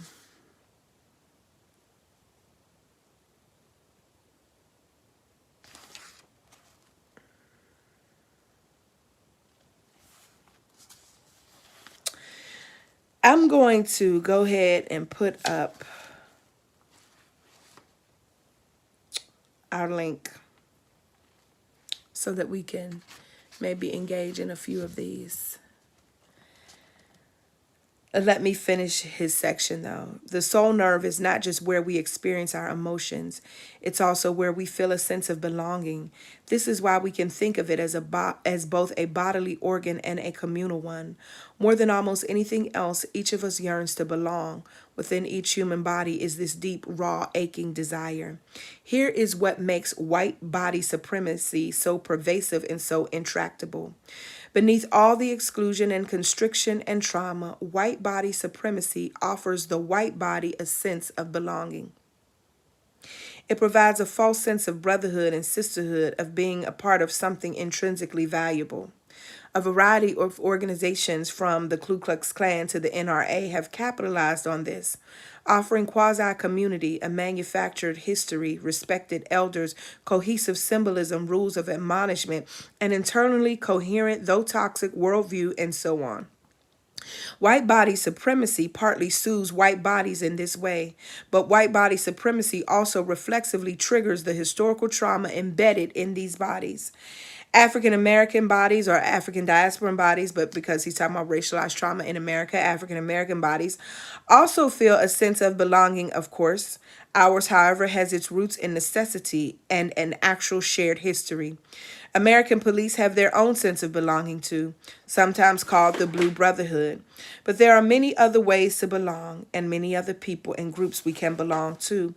go ahead and put up our link so that we can maybe engage in a few of these. Let me finish his section though. The soul nerve is not just where we experience our emotions. It's also where we feel a sense of belonging. This is why we can think of it as both a bodily organ and a communal one. More than almost anything else, each of us yearns to belong. Within each human body is this deep, raw, aching desire. Here is what makes white body supremacy so pervasive and so intractable. Beneath all the exclusion and constriction and trauma, white body supremacy offers the white body a sense of belonging. It provides a false sense of brotherhood and sisterhood, of being a part of something intrinsically valuable. A variety of organizations, from the Ku Klux Klan to the NRA, have capitalized on this, offering quasi-community, a manufactured history, respected elders, cohesive symbolism, rules of admonishment, an internally coherent, though toxic, worldview, and so on. White body supremacy partly soothes white bodies in this way, but white body supremacy also reflexively triggers the historical trauma embedded in these bodies. African American bodies, or African diasporan bodies, but because he's talking about racialized trauma in America, African American bodies also feel a sense of belonging, of course. Ours, however, has its roots in necessity and an actual shared history. American police have their own sense of belonging too, sometimes called the Blue Brotherhood. But there are many other ways to belong, and many other people and groups we can belong to.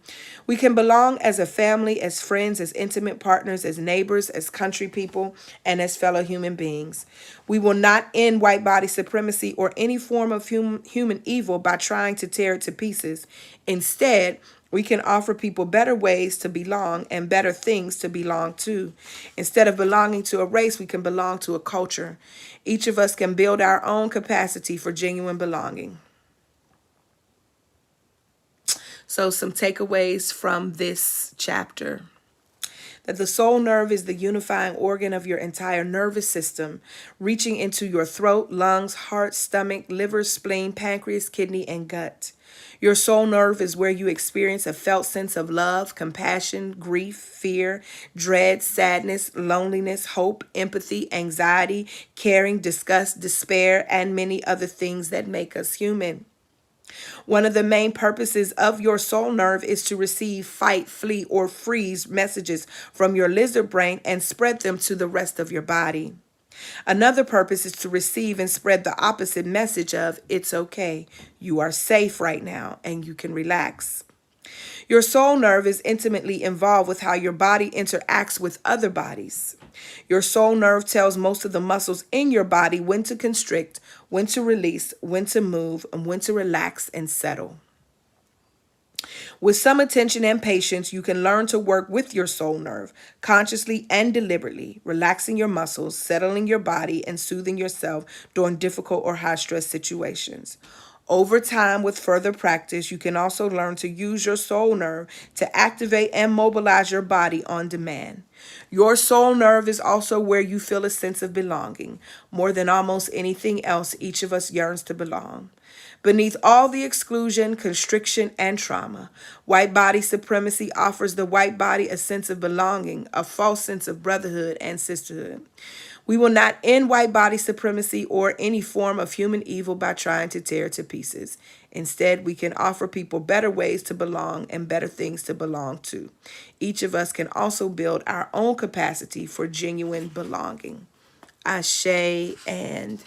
We can belong as a family, as friends, as intimate partners, as neighbors, as country people, and as fellow human beings. We will not end white body supremacy or any form of human evil by trying to tear it to pieces. Instead, we can offer people better ways to belong and better things to belong to. Instead of belonging to a race, we can belong to a culture. Each of us can build our own capacity for genuine belonging. So some takeaways from this chapter. That the soul nerve is the unifying organ of your entire nervous system, reaching into your throat, lungs, heart, stomach, liver, spleen, pancreas, kidney, and gut. Your soul nerve is where you experience a felt sense of love, compassion, grief, fear, dread, sadness, loneliness, hope, empathy, anxiety, caring, disgust, despair, and many other things that make us human. One of the main purposes of your soul nerve is to receive fight, flee, or freeze messages from your lizard brain and spread them to the rest of your body. Another purpose is to receive and spread the opposite message of, it's okay, you are safe right now, and you can relax. Your soul nerve is intimately involved with how your body interacts with other bodies. Your soul nerve tells most of the muscles in your body when to constrict, when to release, when to move, and when to relax and settle. With some attention and patience, you can learn to work with your soul nerve, consciously and deliberately, relaxing your muscles, settling your body, and soothing yourself during difficult or high-stress situations. Over time, with further practice, you can also learn to use your soul nerve to activate and mobilize your body on demand. Your soul nerve is also where you feel a sense of belonging. More than almost anything else, each of us yearns to belong. Beneath all the exclusion, constriction, and trauma, white body supremacy offers the white body a sense of belonging, a false sense of brotherhood and sisterhood. We will not end white body supremacy or any form of human evil by trying to tear it to pieces. Instead, we can offer people better ways to belong and better things to belong to. Each of us can also build our own capacity for genuine belonging. Ashe and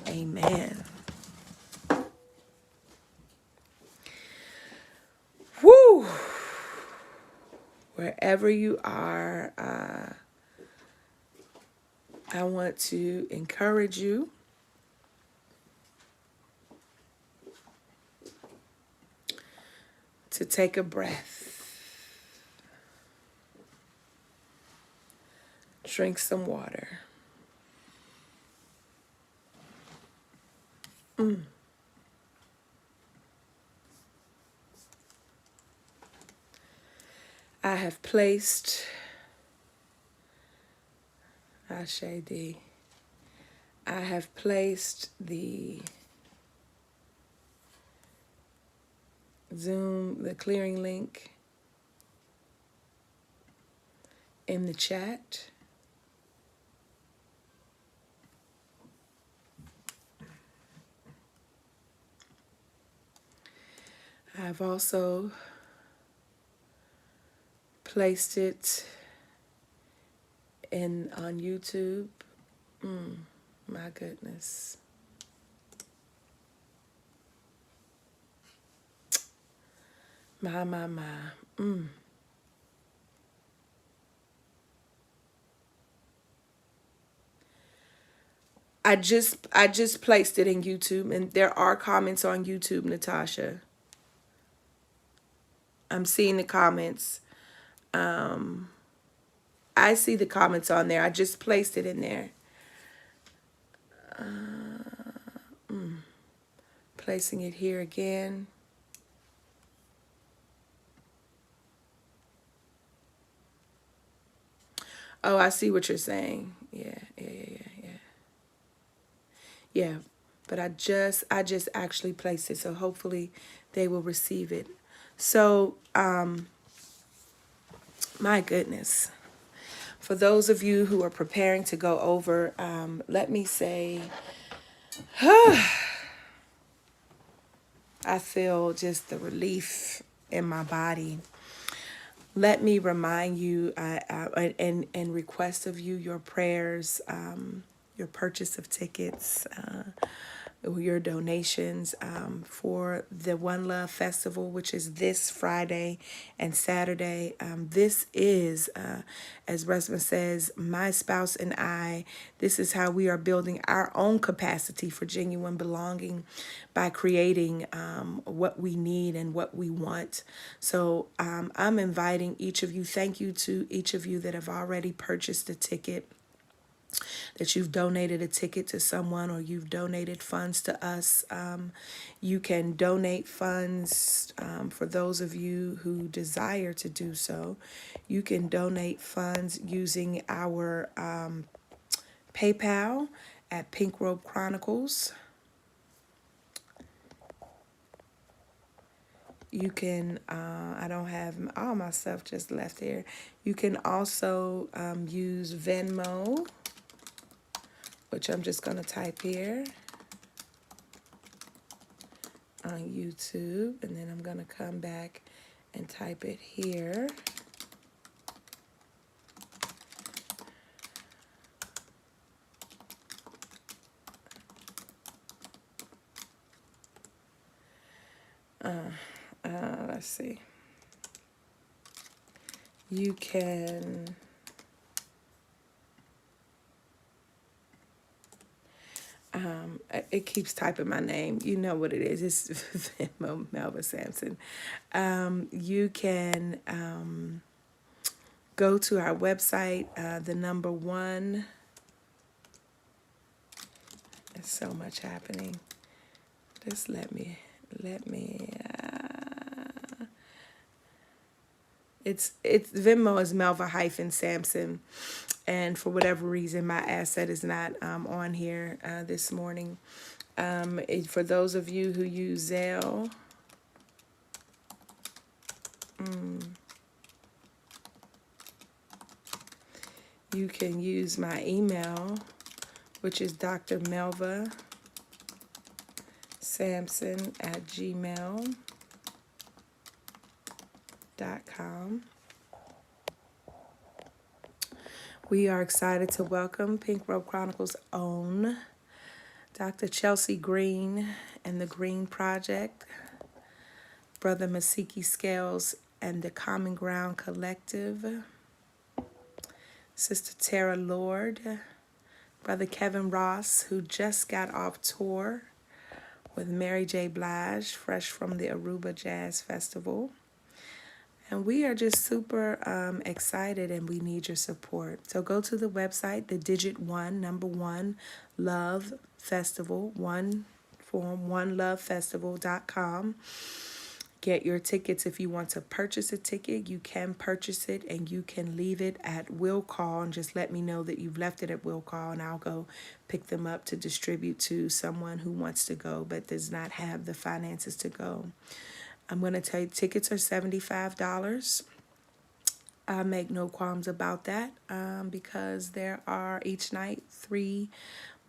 amen. Woo! Wherever you are, I want to encourage you to take a breath, drink some water. I have placed, Ashe D, I have placed the Zoom, the clearing link in the chat. I've also placed it on YouTube. My goodness. My. I just placed it in YouTube, and there are comments on YouTube, Natasha. I'm seeing the comments. I see the comments on there. I just placed it in there. Placing it here again. Oh, I see what you're saying. Yeah. Yeah, but I just actually placed it, so hopefully they will receive it. So, my goodness. For those of you who are preparing to go over, let me say, I feel just the relief in my body. Let me remind you and request of you your prayers, your purchase of tickets, your donations for the One Love Festival, which is this Friday and Saturday. This is, as Resma says, my spouse and I, this is how we are building our own capacity for genuine belonging by creating what we need and what we want. So I'm inviting each of you, thank you to each of you that have already purchased a ticket, that you've donated a ticket to someone, or you've donated funds to us. You can donate funds for those of you who desire to do so. You can donate funds using our PayPal at Pink Robe Chronicles. You can, I don't have all my stuff just left here. You can also use Venmo, which I'm just going to type here on YouTube, and then I'm going to come back and type it here. Let's see. You can it keeps typing my name. You know what it is. It's Venmo Melva Sampson. You can go to our website, the number one. There's so much happening. Just let me. It's Venmo is Melva-Sampson, and for whatever reason my asset is not on here this morning. For those of you who use Zelle, You can use my email, which is drmelvasampson@gmail.com. We are excited to welcome Pink Robe Chronicles' own Dr. Chelsey Green and the Green Project, Brother Masiki Scales and the Common Ground Collective, Sister Tara Lord, Brother Kevin Ross, who just got off tour with Mary J. Blige, fresh from the Aruba Jazz Festival. And we are just super excited, and we need your support. So go to the website, the digit one, number one, Love Festival, one form, onelovefestival.com. Get your tickets. If you want to purchase a ticket, you can purchase it, and you can leave it at will call, and just let me know that you've left it at will call, and I'll go pick them up to distribute to someone who wants to go but does not have the finances to go. I'm going to tell you, tickets are $75. I make no qualms about that because there are each night 3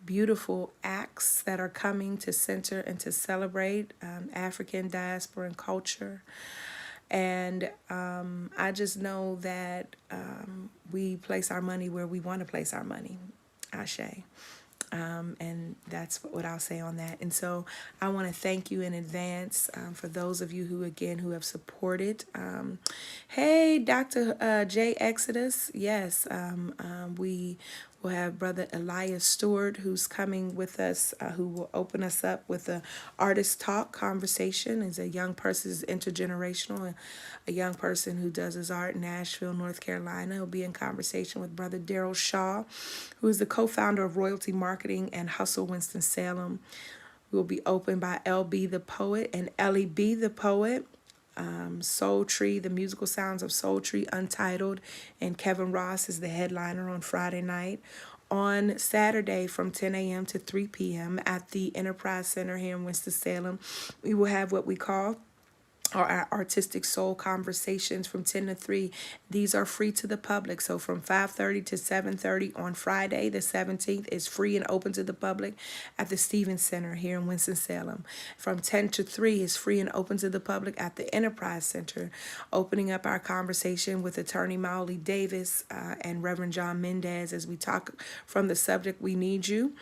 beautiful acts that are coming to center and to celebrate African diaspora and culture. And I just know that we place our money where we want to place our money. Ashe. And that's what I'll say on that. And so I want to thank you in advance for those of you who have supported. Hey, Dr. J. Exodus. Yes, we will have Brother Elias Stewart, who's coming with us, who will open us up with a artist talk conversation. He's a young person, who's intergenerational, a young person who does his art in Nashville, North Carolina. He'll be in conversation with Brother Daryl Shaw, who is the co-founder of Royalty Marketing and Hustle Winston-Salem. We will be opened by L.B. the Poet and Ellie B. the Poet. Soul Tree, the musical sounds of Soul Tree, Untitled, and Kevin Ross is the headliner on Friday night. On Saturday from 10 a.m. to 3 p.m. at the Enterprise Center here in Winston-Salem, we will have what we call our artistic soul conversations from 10 to 3. These are free to the public. So from 5:30 to 7:30 on Friday, the 17th, is free and open to the public at the Stevens Center here in Winston-Salem. From 10 to 3 is free and open to the public at the Enterprise Center, opening up our conversation with Attorney Maoli Davis and Reverend John Mendez as we talk from the subject We Need You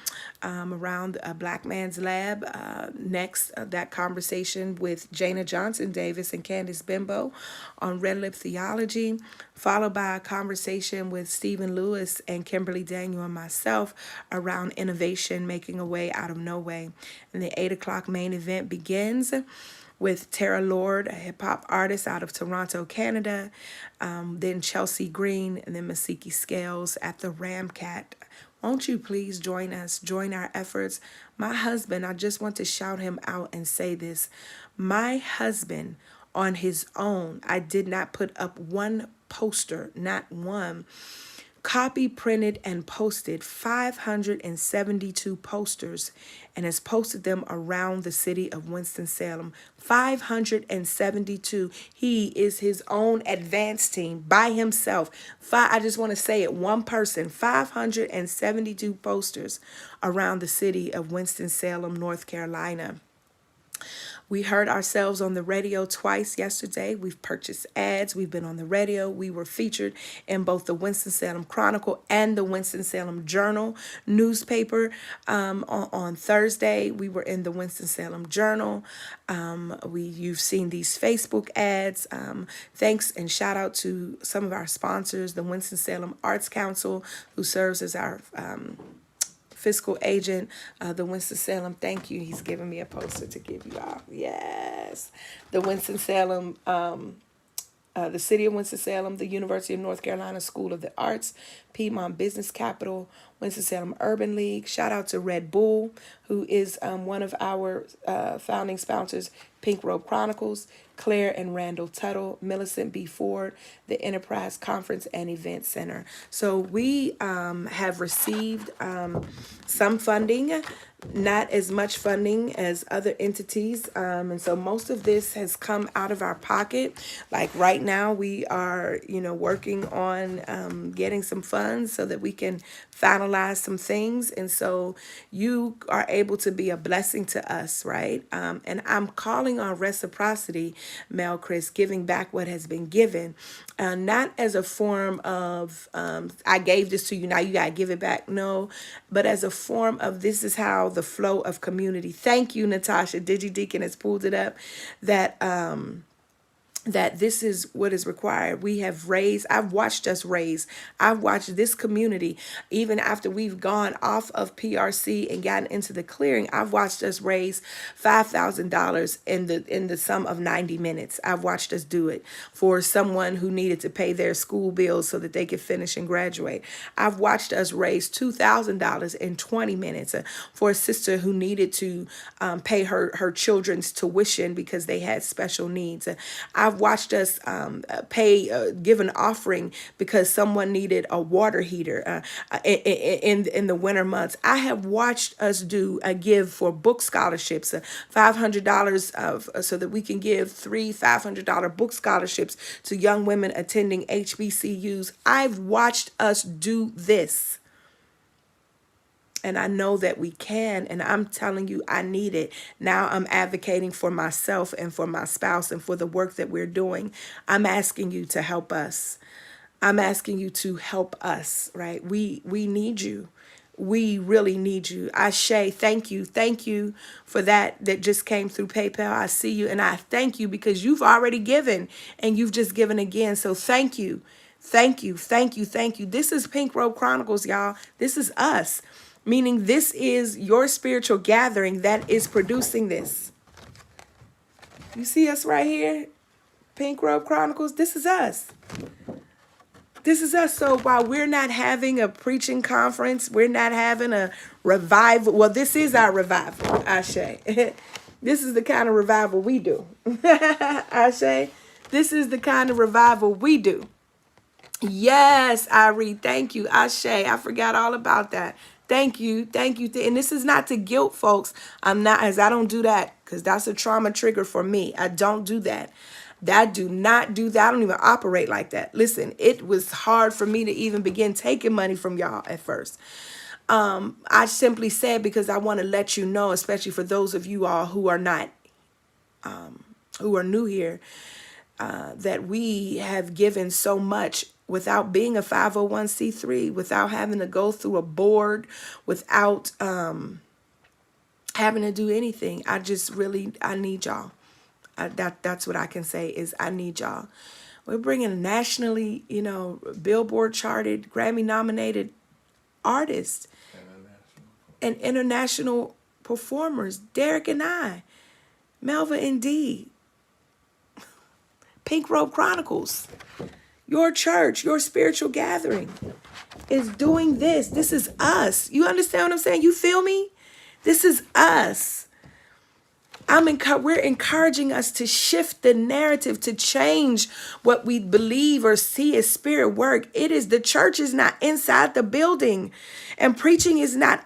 around a Black Man's Lab. Next, that conversation with Jana Johnson Davis and Candace Bimbo on Red Lip Theology, followed by a conversation with Stephen Lewis and Kimberly Daniel and myself around innovation, making a way out of no way. And the 8 o'clock main event begins with Tara Lord, a hip-hop artist out of Toronto, Canada, then Chelsey Green, and then Masiki Scales at the Ramcat. Won't you please join us, join our efforts? My husband, I just want to shout him out and say this. My husband, on his own, I did not put up one poster, not one, copy printed and posted 572 posters and has posted them around the city of Winston-Salem. 572. He is his own advance team by himself. I just want to say it, one person, 572 posters around the city of Winston-Salem, North Carolina. We heard ourselves on the radio twice yesterday. We've purchased ads. We've been on the radio. We were featured in both the Winston-Salem Chronicle and the Winston-Salem Journal newspaper. On Thursday, we were in the Winston-Salem Journal. You've seen these Facebook ads. Thanks and shout out to some of our sponsors, the Winston-Salem Arts Council, who serves as our fiscal agent, the Winston-Salem, thank you. He's giving me a poster to give you all. Yes. The Winston-Salem, the City of Winston-Salem, the University of North Carolina School of the Arts, Piedmont Business Capital, Winston-Salem Urban League. Shout out to Red Bull, who is one of our founding sponsors, Pink Robe Chronicles, Claire and Randall Tuttle, Millicent B. Ford, the Enterprise Conference and Event Center. So we have received some funding, not as much funding as other entities. And so most of this has come out of our pocket. Like right now we are, working on getting some funds so that we can finalize some things. And so you are able to be a blessing to us, right? And I'm calling on reciprocity, Mel Chris, giving back what has been given, not as a form of, I gave this to you, now you got to give it back. No, but as a form of, this is how the flow of community. Thank you, Natasha. Digi Deacon has pulled it up that this is what is required. We have raised, I've watched us raise, I've watched this community, even after we've gone off of PRC and gotten into the clearing, I've watched us raise $5,000 in the sum of 90 minutes. I've watched us do it for someone who needed to pay their school bills so that they could finish and graduate. I've watched us raise $2,000 in 20 minutes for a sister who needed to pay her children's tuition because they had special needs. I've watched us give an offering because someone needed a water heater in the winter months. I have watched us do a give for book scholarships, $500 so that we can give 3 $500 book scholarships to young women attending HBCUs. I've watched us do this. And I know that we can, and I'm telling you, I need it. Now I'm advocating for myself and for my spouse and for the work that we're doing. I'm asking you to help us. I'm asking you to help us, right? We need you. We really need you. Ashe, thank you. Thank you for that just came through PayPal. I see you, and I thank you because you've already given, and you've just given again. So thank you. Thank you. Thank you. Thank you. This is Pink Robe Chronicles, y'all. This is us. Meaning this is your spiritual gathering that is producing this. You see us right here? Pink Robe Chronicles. This is us. This is us. So while we're not having a preaching conference, we're not having a revival. Well, this is our revival, Ashe. This is the kind of revival we do. Ashe. This is the kind of revival we do. Yes, Irene. Thank you. Ashe. I forgot all about that. Thank you. Thank you. And this is not to guilt folks. I don't do that because that's a trauma trigger for me. I don't do that. I do not do that. I don't even operate like that. Listen, it was hard for me to even begin taking money from y'all at first. I simply said, because I want to let you know, especially for those of you all who are not, who are new here, that we have given so much without being a 501c3, without having to go through a board, without having to do anything. I need y'all. That's what I can say is I need y'all. We're bringing a nationally, Billboard-charted, Grammy-nominated artists and international performers. Derek and I, Melva and Dee, Pink Robe Chronicles. Your church, your spiritual gathering is doing this. This is us. You understand what I'm saying? You feel me? This is us. We're encouraging us to shift the narrative, to change what we believe or see as spirit work. The church is not inside the building, and preaching is not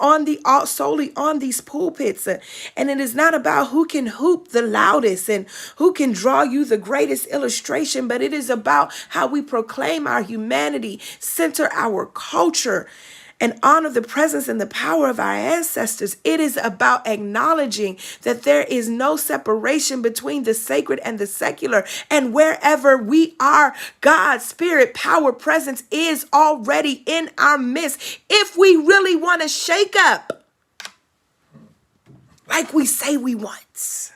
solely on these pulpits. And it is not about who can hoop the loudest and who can draw you the greatest illustration, but it is about how we proclaim our humanity, center our culture, and honor the presence and the power of our ancestors. It is about acknowledging that there is no separation between the sacred and the secular. And wherever we are, God's spirit, power, presence is already in our midst. If we really want to shake up like we say we want,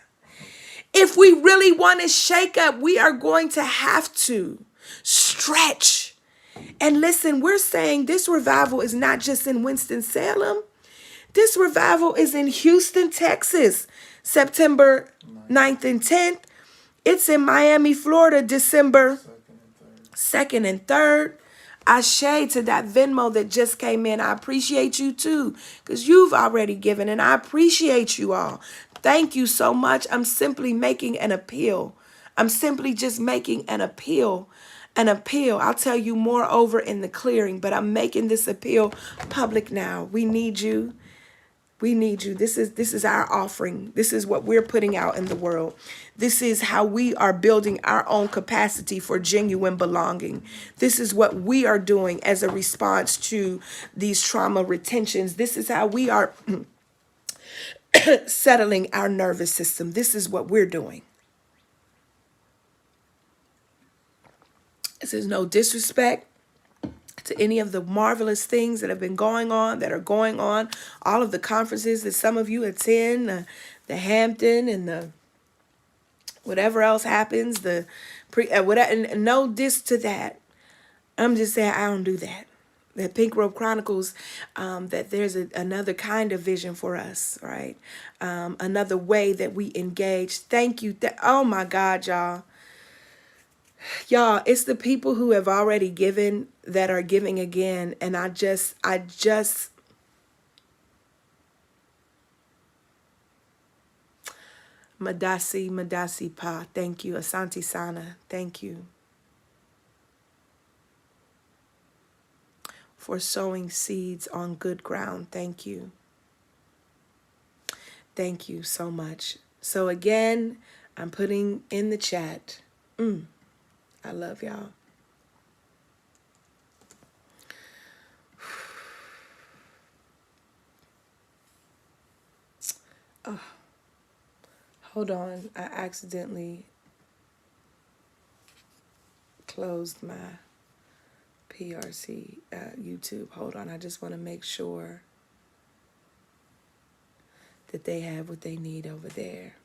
if we really want to shake up, we are going to have to stretch. And listen, we're saying this revival is not just in Winston-Salem. This revival is in Houston, Texas, September 9th and 10th. It's in Miami, Florida, December 2nd and 3rd. Ashe to that Venmo that just came in. I appreciate you too, because you've already given, and I appreciate you all. Thank you so much. I'm simply making an appeal. I'm simply just making an appeal. An appeal. I'll tell you more over in the clearing, but I'm making this appeal public now. We need you. We need you. This is our offering. This is what we're putting out in the world. This is how we are building our own capacity for genuine belonging. This is what we are doing as a response to these trauma retentions. This is how we are settling our nervous system. This is what we're doing. This is no disrespect to any of the marvelous things that have been going on, that are going on, all of the conferences that some of you attend, the Hampton and the whatever else happens, the whatever, and no diss to that. I'm just saying I don't do that. That Pink Robe Chronicles, that there's another kind of vision for us, right? Another way that we engage. Thank you. Oh my God, y'all. Y'all, it's the people who have already given that are giving again. And I just, Madasi Pa, thank you. Asante Sana, thank you for sowing seeds on good ground. Thank you. Thank you so much. So again, I'm putting in the chat. I love y'all. Oh, hold on. I accidentally closed my PRC YouTube. Hold on. I just want to make sure that they have what they need over there.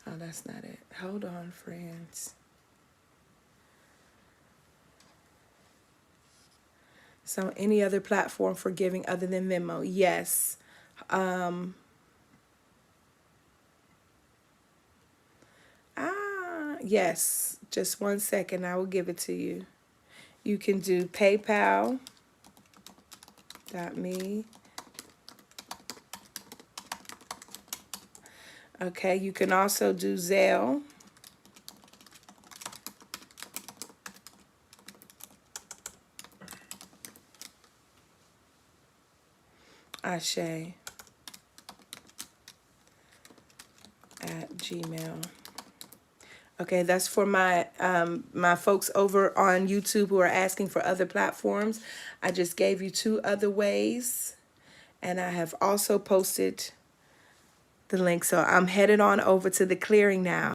Oh, that's not it. Hold on, friends. So any other platform for giving other than Venmo? Yes. Yes. Just 1 second. I will give it to you. You can do PayPal.me. Okay. You can also do Zelle. Ashe at Gmail. Okay, that's for my my folks over on YouTube who are asking for other platforms. I just gave you 2 other ways, and I have also posted the link. So I'm headed on over to the clearing now.